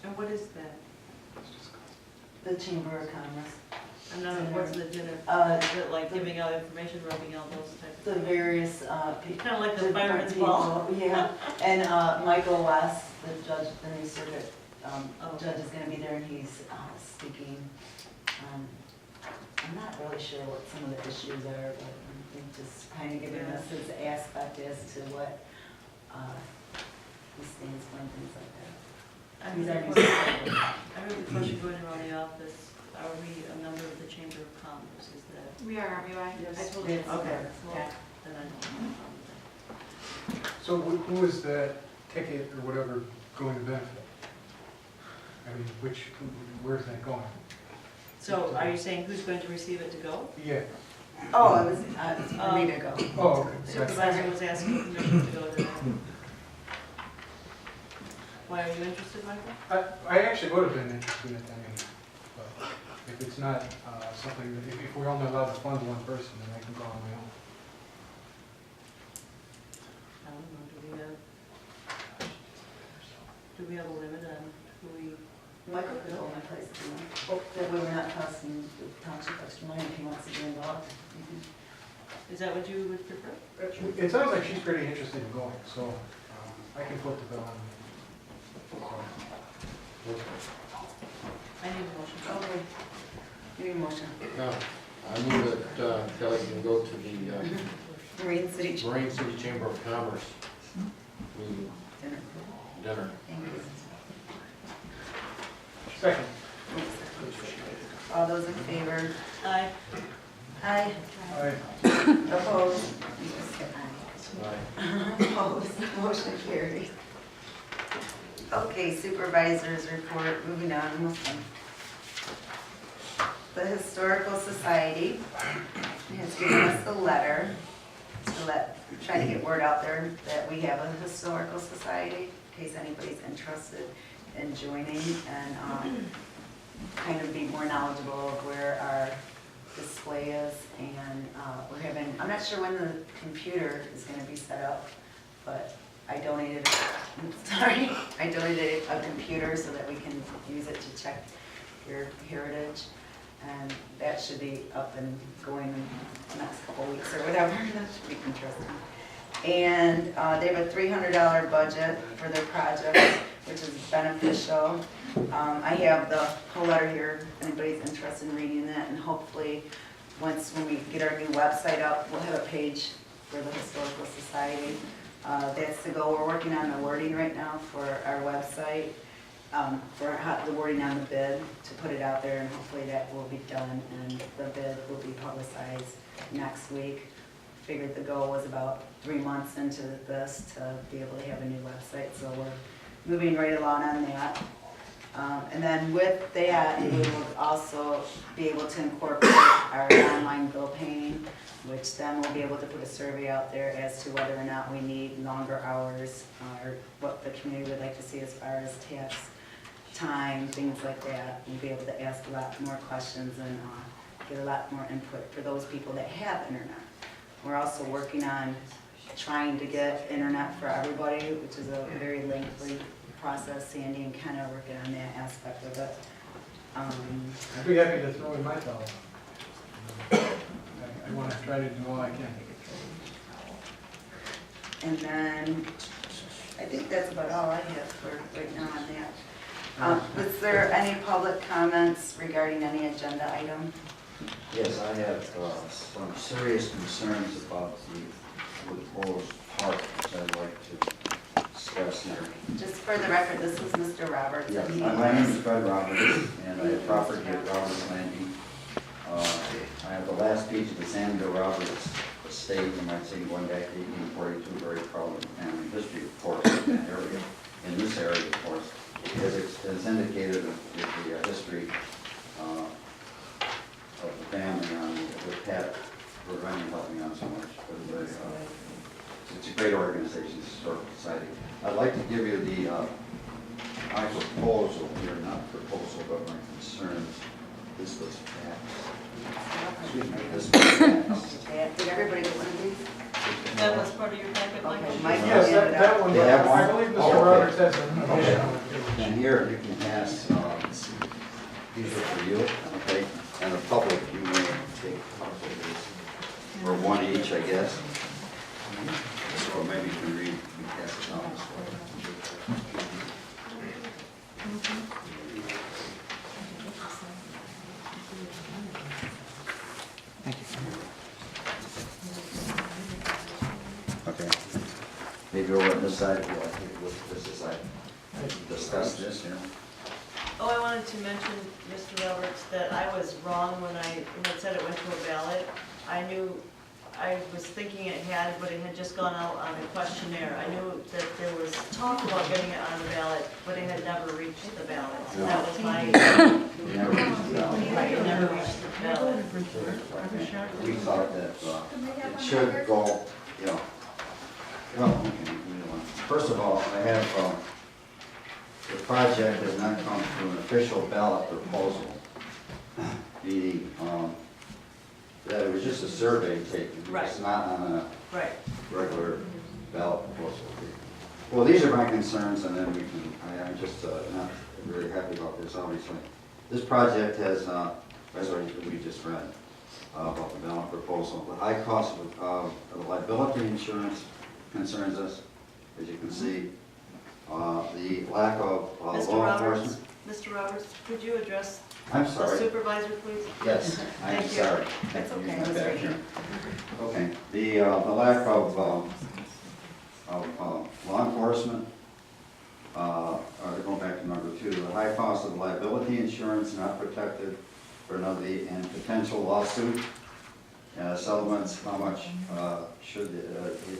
And what is that? The Chamber of Commerce. I'm not, what's the dinner? Is it like giving out information, rubbing elbows type? The various people. Kind of like the fireman's ball? Yeah, and Michael West, the judge, the new circuit judge is gonna be there and he's speaking. I'm not really sure what some of the issues are, but I think just kind of giving us his aspect as to what he stands for and things like that. I heard the question going around the office, are we a member of the Chamber of Commerce? Is that? We are, aren't we, Ryan? Yes. I told you. Yes. Okay, Yeah. well, then I don't have a problem with that. So who is that ticket or whatever going to benefit? I mean, where's that going? So are you saying who's going to receive it to go? Yeah. Oh, it was, it's for me to go. Oh, okay. Supervisor was asking permission to go to that. Why are you interested, Michael? I actually would have been interested in it anyway, but if it's not something, if we're only allowed to fund one person, then I can go on my own. I don't know, do we have a limit on who we? Michael could hold my place if you want. That way we're not costing the township extra money if he wants to be involved. Is that what you would prefer? It sounds like she's pretty interested in going, so I can put the bill on. I need a motion. Okay. Give me a motion. No, I move that Kelly can go to the Marine City. Marine City Chamber of Commerce meeting, Dinner. dinner. Thank you. Second. All those in favor? Aye. Aye. Aye. Opposed? You just said aye. Aye. Opposed? Motion carries. Okay, supervisors report, moving on, almost done. The Historical Society has given us a letter to try to get word out there that we have a Historical Society, in case anybody's interested in joining and kind of be more knowledgeable of where our display is. And we're having, I'm not sure when the computer is going to be set up, but I donated a computer so that we can use it to check your heritage. And that should be up and going in the next couple weeks or whatever. That should be interesting. And they have a $300 budget for their project, which is beneficial. I have the whole letter here, if anybody's interested in reading that. And hopefully, when we get our new website up, we'll have a page for the Historical Society. That's the goal. We're working on the wording right now for our website, for the wording on the bid, to put it out there, and hopefully that will be done, and the bid will be publicized next week. Figured the goal was about 3 months into this to be able to have a new website, so we're moving right along on that. And then with that, we will also be able to incorporate our online bill paying, which then we'll be able to put a survey out there as to whether or not we need longer hours, or what the community would like to see as far as tax time, things like that. We'll be able to ask a lot more questions and get a lot more input for those people that have internet. We're also working on trying to get internet for everybody, which is a very lengthy process. Sandy and Ken are working on that aspect of it. I'd be happy to throw in my thoughts. I want to try to do all I can. And then, I think that's about all I have for right now on that. Was there any public comments regarding any agenda item? Yes, I have some serious concerns about the proposed park, which I'd like to discuss here. Just for the record, this is Mr. Roberts. Yes, and he my name is was- Fred Roberts, and I have property at Roberts Landing. I have the last page of the Samuel Roberts estate, you might say, going back to 1842, very proud of the family history, of course, in that area, in this area, of course, because it's indicated with the history of the family on the Pat for running, helping out so much. But, it's a great organization, Historical Society. I'd like to give you my proposal here, not proposal, but my concerns. This was facts. Excuse me, this was facts. Did everybody get one of these? That was part of your packet, Okay, Michael? Mike Yes, handed it that out. one, They have I one? believe Mr. Oh, okay. Roberts has an Okay. additional. And here you can pass, these are for you, okay? And the public, you may take a couple of these, or one each, I guess. Or maybe you can read, you pass it down this way. Okay. Maybe over on this side, we'll take a look at this as I discuss this here. Oh, I wanted to mention, Mr. Roberts, that I was wrong when I said it went to a ballot. I was thinking it had, but it had just gone out on a questionnaire. I knew that there was talk about getting it on the ballot, but it had never reached the ballot. So that was my, You never reached the ballot. right, it never reached the ballot. We thought that it should go, you know, well, okay, first of all, I have, the project has not come through an official ballot proposal, meaning, that it was just a survey taken. Right. It's not on a Right. regular ballot proposal. Well, these are my concerns, and then we can, I'm just not really happy about this, obviously. This project has, as we just read, about the ballot proposal, the high cost of the liability insurance concerns us, as you can see. The lack of Mr. law Roberts, enforcement. Mr. Roberts, could you address I'm the sorry. supervisor, please? Yes, I'm Thank you. sorry. That's Use okay, my I was back reading. here. Okay, the lack of law enforcement, going back to number 2, the high cost of liability insurance not protected for another, and potential lawsuit, settlements, how much should it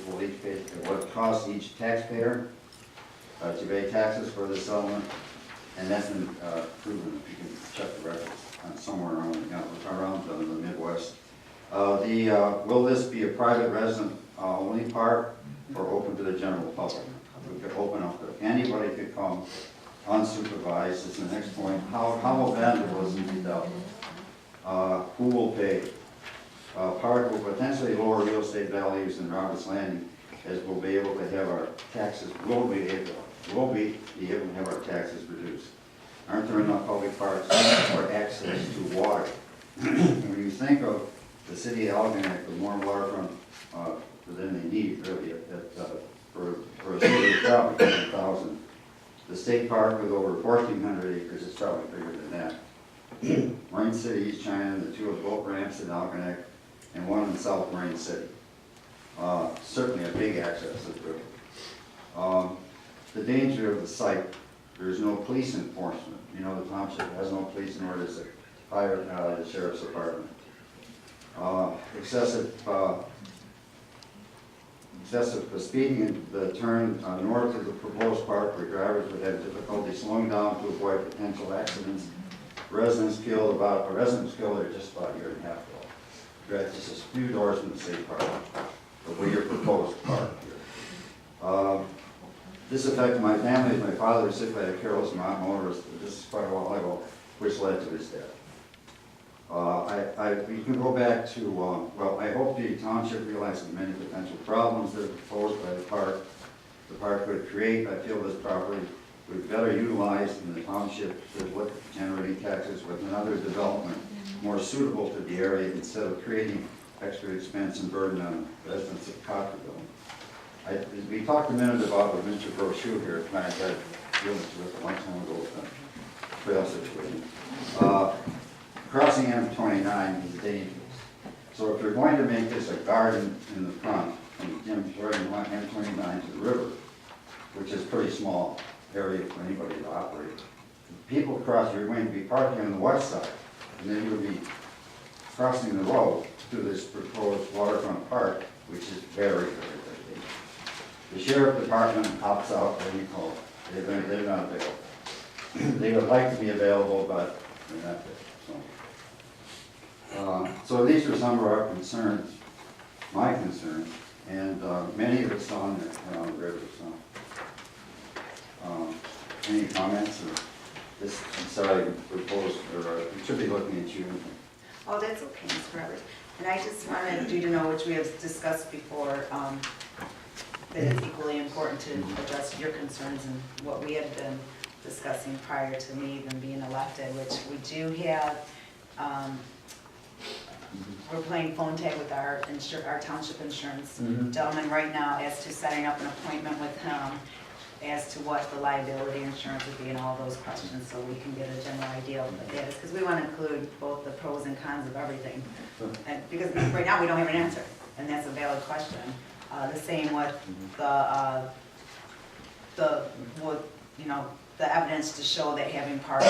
will each pay, what costs each taxpayer to pay taxes for the settlement, and that's been proven, if you can check the records, somewhere around the Midwest. Will this be a private resident only park or open to the general public? We could open up to, anybody could come unsupervised, is the next point. How will vandalism be dealt with? Who will pay? Park will potentially lower real estate values in Roberts Landing, as we'll be able to have our taxes, we'll be able to have our taxes reduced. Aren't there enough public parks for access to water? When you think of the city of Algonac, the more waterfront than they need, really, for a city of probably 100,000. The state park with over 1,400 acres is probably bigger than that. Marine City, East China, the 2 boat ramps in Algonac, and 1 in South Marine City. Certainly a big access to the river. The danger of the site, there's no police enforcement. You know, the township has no police, nor does the fire, the sheriff's department. Excessive speeding in the turn north of the proposed park, where drivers would have difficulty slowing down to avoid potential accidents. Residents killed there just about a year and a half ago. That's just a few doors from the state park, where your proposed park here. This affected my family. My father was sick by a careless motorist. This is quite a while ago, which led to his death. We can go back to, well, I hope the township realizes the many potential problems that are proposed by the park would create. I feel this property would be better utilized in the township to look at generating taxes with another development more suitable to the area, instead of creating extra expense and burden on residents of Cottrellville. We talked a minute about the Mr. Brochu here, and I had dealings with a long time ago with the trail situation. Crossing M29 is dangerous. So if you're going to make this a garden in the front, from M29 to the river, which is pretty small, area for anybody to operate. People cross, you're going to be parking on the west side, and then you'll be crossing the road to this proposed waterfront park, which is very, very dangerous. The sheriff department opts out when you call. They're not available. They would like to be available, but they're not there. So these are some of our concerns, my concerns, and many of it's on the river. So, any comments? Or this, I'm sorry, proposed, or we should be looking at you. Oh, that's okay, Mr. Roberts. And I just wanted you to know, which we have discussed before, that it's equally important to address your concerns and what we had been discussing prior to me even being elected, which we do have, we're playing phone tag with our township insurance gentleman right now as to setting up an appointment with him as to what the liability insurance would be and all those questions, so we can get a general idea of what that is, because we want to include both the pros and cons of everything. And because right now we don't have an answer, and that's a valid question. The same with the evidence to show that having parks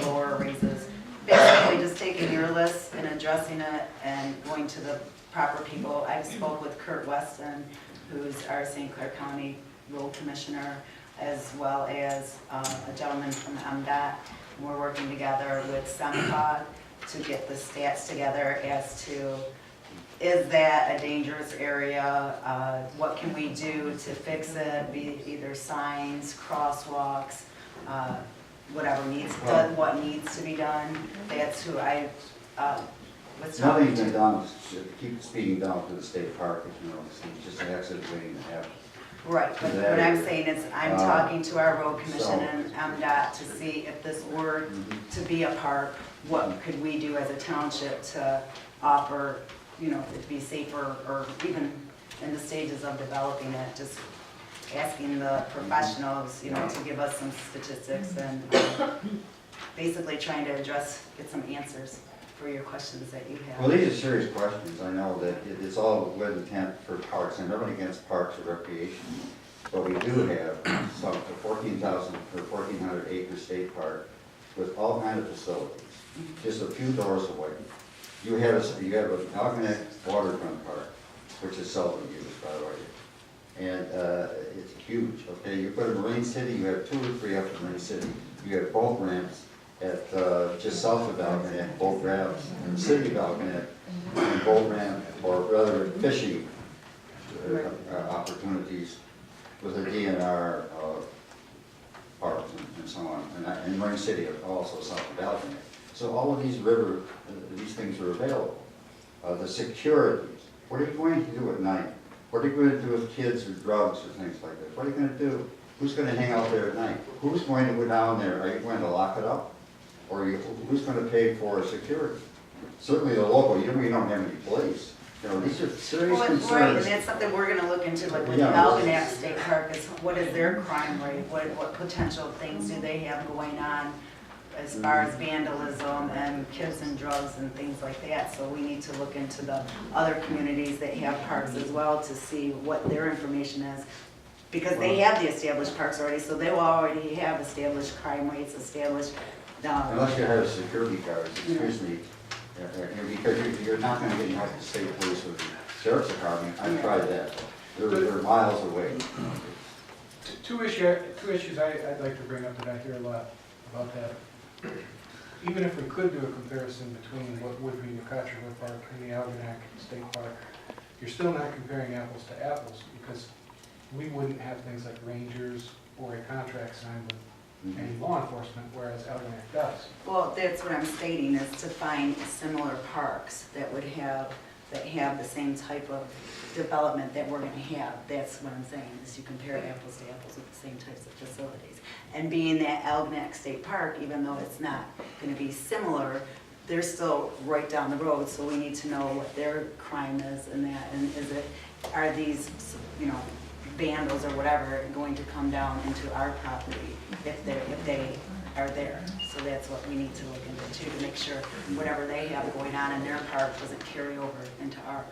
lower raises. Basically, just taking your list and addressing it and going to the proper people. I spoke with Kurt Weston, who's our St. Clair County Road Commissioner, as well as a gentleman from MDOT. And we're working together with SEMCOG to get the stats together as to, is that a dangerous area? What can we do to fix it? Be either signs, crosswalks, whatever needs done, what needs to be done. That's who I was talking Nothing's been to. done, keep speeding down to the state park, you know, it's just an accident waiting to happen. Right, but what I'm saying is, I'm talking to our road commission and MDOT to see if this were to be a park, what could we do as a township to offer, you know, it to be safer, or even in the stages of developing it, just asking the professionals, you know, to give us some statistics and basically trying to get some answers for your questions that you have. Well, these are serious questions. I know that it's all with intent for parks. I'm never against parks or recreation. But we do have some 14,000 or 1,400 acre state park with all kinds of facilities, just a few doors away. You have an Algonac waterfront park, which is seldom used, by the way. And it's huge, okay? You put a Marine City, you have 2 or 3 after Marine City. You have boat ramps at just south of Algonac, boat ramps in the city of Algonac, and boat ramp, or rather fishing opportunities with the DNR parks and so on. And Marine City also south of Algonac. So all of these these things are available. The security, what are you going to do at night? What are you going to do with kids or drugs or things like that? What are you going to do? Who's going to hang out there at night? Who's going to go down there? Are you going to lock it up? Or who's going to pay for security? Certainly the local, you don't have any police. You know, these are serious concerns. Right, and that's something we're gonna look into, like with the Algonac State Park, is what is their crime rate? What potential things do they have going on as far as vandalism and kids and drugs and things like that? So we need to look into the other communities that have parks as well to see what their information is. Because they have the established parks already, so they will already have established crime rates, established. Unless you have security guards, excuse me, because you're not going to get enough the state police or the sheriff's department. I've tried that. They're miles away. Two issues I'd like to bring up that I hear a lot about that. Even if we could do a comparison between what would be the Cottrellville Park and the Algonac State Park, you're still not comparing apples to apples, because we wouldn't have things like rangers or a contract signed with any law enforcement, whereas Algonac does. Well, that's what I'm stating, is to find similar parks that would have the same type of development that we're gonna have. That's what I'm saying, is you compare apples to apples with the same types of facilities. And being that Algonac State Park, even though it's not gonna be similar, they're still right down the road, so we need to know what their crime is and that, and are these, you know, vandals or whatever going to come down into our property if they are there. So that's what we need to look into too, to make sure whatever they have going on in their park doesn't carry over into ours.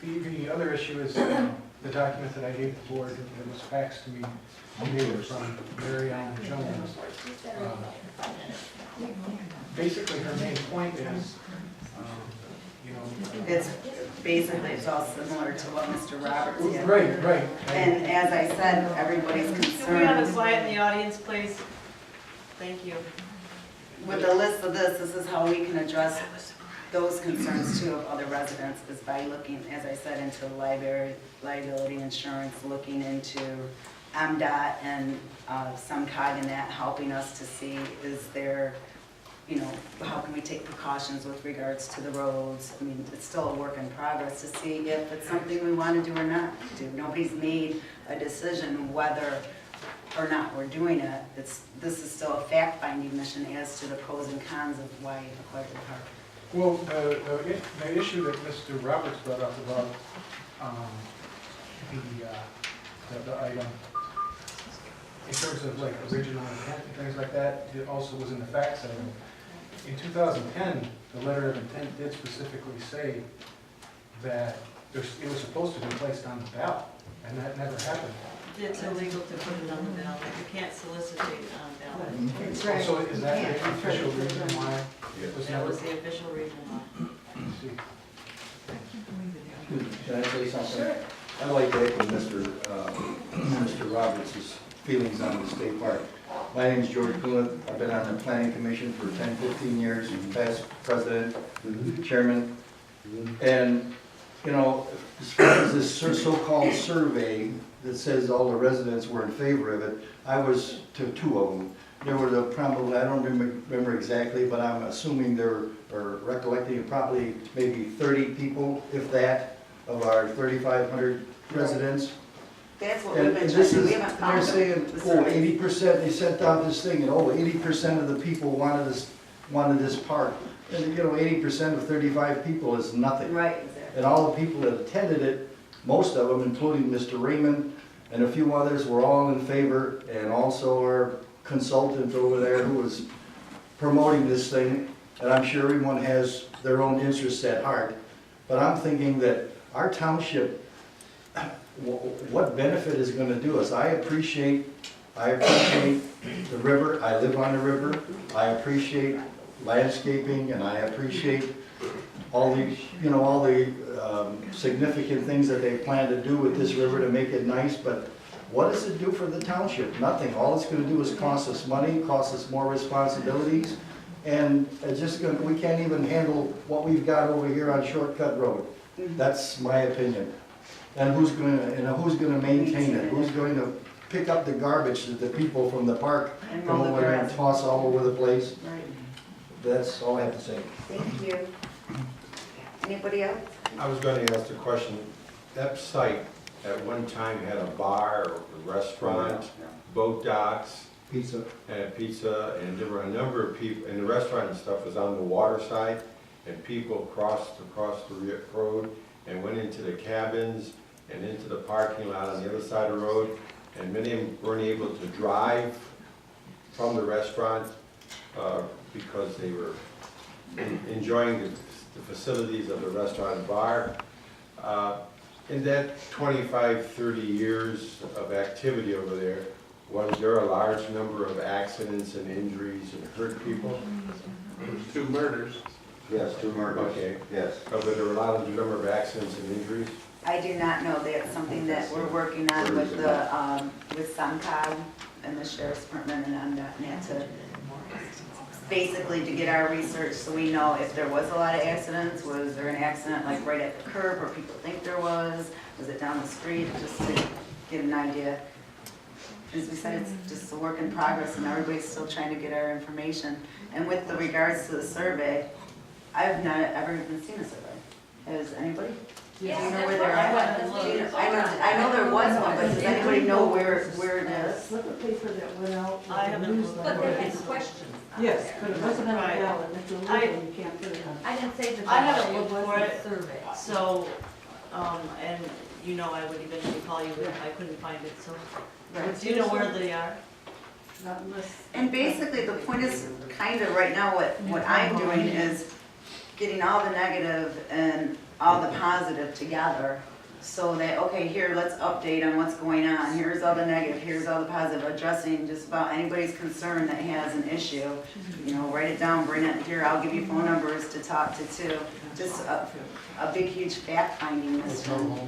The other issue is the document that I gave the board that was faxed to me today from Mary Ellen Jones. Basically, her main point is, you know. It's basically, it's all similar to what Mr. Roberts did. Right. And as I said, everybody's Can we have a concerned. quiet in the audience, please? Thank you. With the list of this is how we can address those concerns too of other residents, is by looking, as I said, into liability insurance, looking into MDOT and some COG in that, helping us to see, is there, you know, how can we take precautions with regards to the roads? I mean, it's still a work in progress to see if it's something we want to do or not do. Nobody's made a decision whether or not we're doing it. This is still a fact-finding mission as to the pros and cons of why acquire the park. Well, the issue that Mr. Roberts brought up about the item, in terms of like original intent and things like that, it also was in the facts item. In 2010, the letter of intent did specifically say that it was supposed to be placed on the ballot, and that never happened. It's illegal to put it on the ballot. You can't solicitate it on ballot. That's right. So is that the official reason why it was That never? was the official reason why. Can I say something? Sure. I'd like to echo Mr. Roberts' feelings on the state park. My name is George Coolin. I've been on the planning commission for 10, 15 years, past president, chairman. And, you know, as far as this so-called survey that says all the residents were in favor of it, I was to two of them. There were probably, I don't remember exactly, but I'm assuming there or recollecting probably maybe 30 people, if that, of our 3,500 residents. That's what And we've been this trying to, is, we haven't found they're saying, them. oh, 80%, they sent out this thing, and oh, 80% of the people wanted this park. And you know, 80% of 35 people is nothing. Right, exactly. And all the people that attended it, most of them, including Mr. Raymond and a few others, were all in favor, and also our consultant over there who was promoting this thing. And I'm sure everyone has their own interests at heart. But I'm thinking that our township, what benefit is going to do us? I appreciate the river. I live on the river. I appreciate landscaping, and I appreciate all the, you know, all the significant things that they plan to do with this river to make it nice. But what does it do for the township? Nothing. All it's going to do is cost us money, cost us more responsibilities, and it's just going to, we can't even handle what we've got over here on Shortcut Road. That's my opinion. And who's going to maintain it? Who's going to pick up the garbage that the people from the park come over there and toss all over the place? Right. That's all I have to say. Thank you. Anybody else? I was going to ask the question, that site at one time had a bar, a restaurant, boat docks, Pizza. and pizza, and there were a number of people, and the restaurant and stuff was on the water side, and people crossed across the road and went into the cabins and into the parking lot on the other side of the road, and many of them weren't able to drive from the restaurant because they were enjoying the facilities of the restaurant and bar. In that 25, 30 years of activity over there, was there a large number of accidents and injuries and hurt people? 2 murders. Yes, 2 murders. Okay. Yes. But there were a lot of number of accidents and injuries? I do not know. That's something that we're working on with the, with SunCog and the Sheriff's Department and MDOT to basically to get our research so we know if there was a lot of accidents. Was there an accident like right at the curb where people think there was? Was it down the street? Just to get an idea. As we said, it's just a work in progress and everybody's still trying to get our information. And with the regards to the survey, I've not ever even seen a survey. Has anybody? Do you know where they're at? I know there was one, but does anybody know where it is? Slip of paper that went out. I haven't looked. But they had questions. Yes, but it wasn't on the Right. ballot, it's illegal, you can't put it on. I didn't say the I haven't ballot, looked it for was it. a survey. So, and you know I would eventually call you if I couldn't find it, so. Do you know where they are? Not unless. And basically, the point is kind of right now, what I'm doing is getting all the negative and all the positive together so that, okay, here, let's update on what's going on. Here's all the negative, here's all the positive, addressing just about anybody's concern that has an issue. You know, write it down, bring it here, I'll give you phone numbers to talk to too. Just a big, huge fact finding mission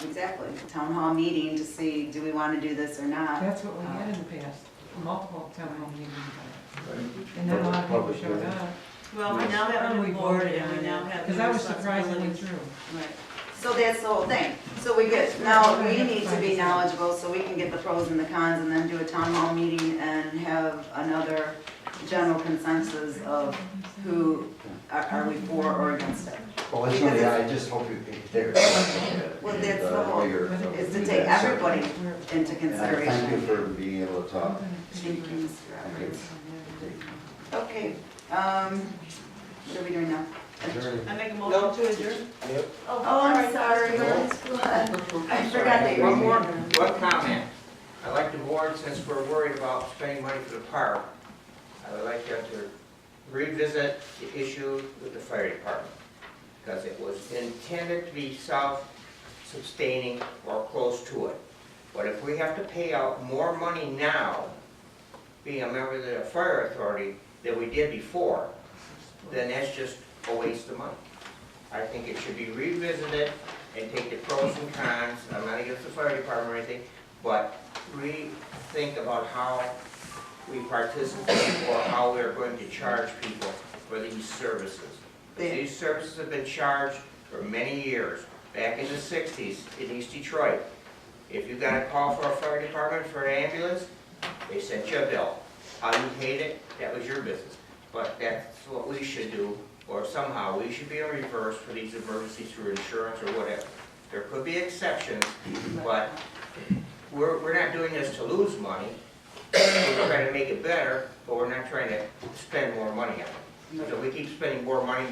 exactly, town hall meeting to see, do we want to do this or not? That's what we had in the past, multiple town hall meetings. And then a lot of people showed up. Well, we now have a new board and we now have. Because I was surprised it went through. Right. So that's the whole thing. So we get, now we need to be knowledgeable so we can get the pros and the cons and then do a town hall meeting and have another general consensus of who, are we for or against it? Well, that's what I just hope you can take. Well, that's the whole, is to take everybody into consideration. Thank you for being able to talk. Thank you, Mr. Roberts. Okay, what are we doing now? I make a motion to adjourn? Oh, I'm sorry. I forgot that you were One here. comment. I'd like the board, since we're worried about spending money for the park, I would like them to revisit the issue with the fire department. Because it was intended to be self-sustaining or close to it. But if we have to pay out more money now, being a member of the fire authority, than we did before, then that's just a waste of money. I think it should be revisited and take the pros and cons. I'm not against the fire department or anything, but rethink about how we participate or how we're going to charge people for these services. These services have been charged for many years. Back in the 60s in East Detroit, if you got a call for a fire department for an ambulance, they sent you a bill. How you paid it, that was your business. But that's what we should do, or somehow we should be in reverse for these emergencies through insurance or whatever. There could be exceptions, but we're not doing this to lose money. We're trying to make it better, but we're not trying to spend more money on it. So if we keep spending more money,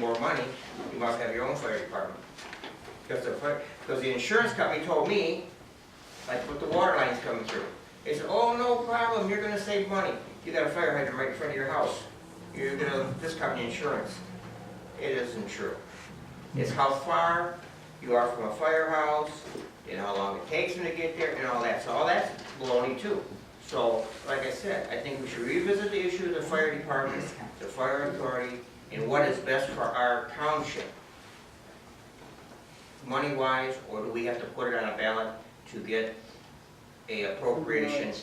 you must have your own fire department. Because the insurance company told me, like with the water lines coming through, they said, oh, no problem, you're gonna save money. You got a fire hydrant right in front of your house. You're gonna discount the insurance. It isn't true. It's how far you are from a firehouse, and how long it takes them to get there, and all that. So all that's baloney too. So, like I said, I think we should revisit the issue of the fire department, the fire authority, and what is best for our township. Money-wise, or do we have to put it on a ballot to get a appropriation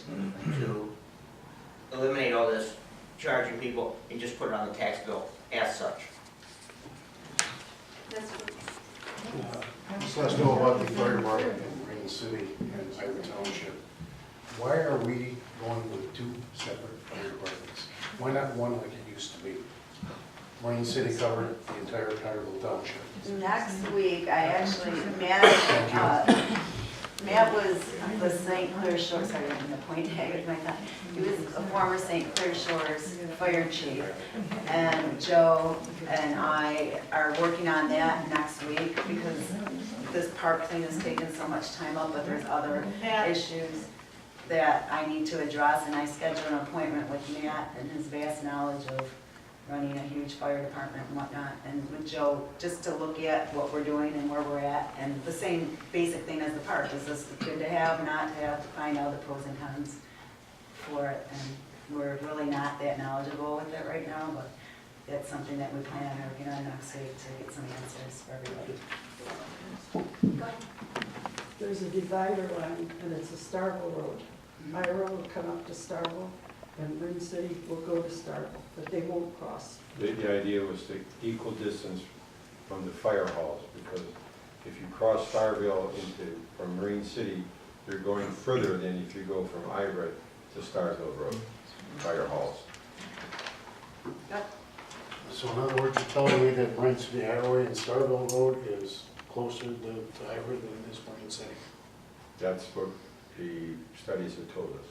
to eliminate all this charging people and just put it on the tax bill as such? Just let us know about the fire department in Green City and Iowa Township. Why are we going with two separate fire departments? Why not one like it used to be? Marine City covered the entire Cottrellville Township. Next week, I actually, Matt was the St. Clair Shores, sorry, I'm gonna point at my thought. He was a former St. Clair Shores fire chief. And Joe and I are working on that next week because this park thing has taken so much time up, but there's other issues that I need to address. And I scheduled an appointment with Matt and his vast knowledge of running a huge fire department and whatnot, and with Joe, just to look at what we're doing and where we're at, and the same basic thing as the park, is this good to have, not to have, to find out the pros and cons for it, and we're really not that knowledgeable with it right now, but that's something that we plan on working on next week to get some answers for everybody. There's a divider line, and it's a Starville Road. Ira will come up to Starville, and Green City will go to Starville, but they won't cross. The idea was to equal distance from the fire halls, because if you cross Starville from Marine City, you're going further than if you go from Ira to Starville Road, fire halls. So in other words, you're telling me that Marine City Highway and Starville Road is closer to Iowa than this Marine City? That's what the studies have told us.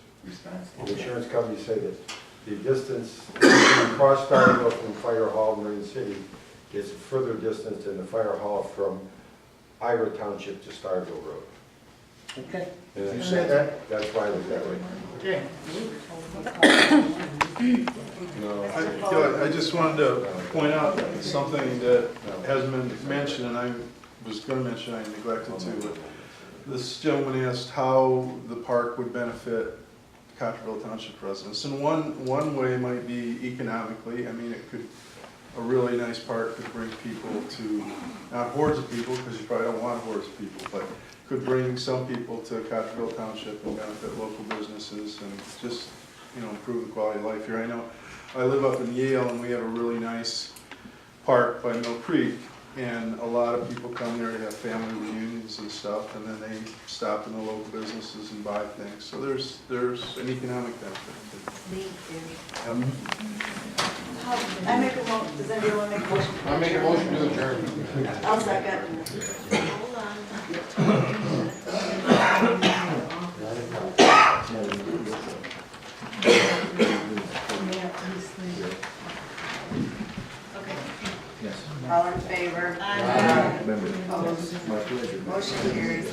The insurance companies say that the distance, if you cross Starville from Fire Hall, Marine City, is a further distance than the Fire Hall from Ira Township to Starville Road. Okay. And You said that? That's why it was that way. Okay. No. I just wanted to point out something that hasn't been mentioned, and I'm was gonna mention, I neglected to, but this gentleman asked how the park would benefit Cottrellville Township residents. And one way might be economically. I mean, a really nice park could bring people to, not hordes of people, because you probably don't want hordes of people, but could bring some people to Cottrellville Township and benefit local businesses and just, improve the quality of life here. I know, I live up in Yale and we have a really nice park by Mill Creek, and a lot of people come there to have family reunions and stuff, and then they stop in the local businesses and buy things. So there's an economic benefit. I make a motion, does anyone want to make a motion? I make a motion to adjourn. I'll second. Hold on. Okay. All in favor? Aye. Opposed? Motion carries.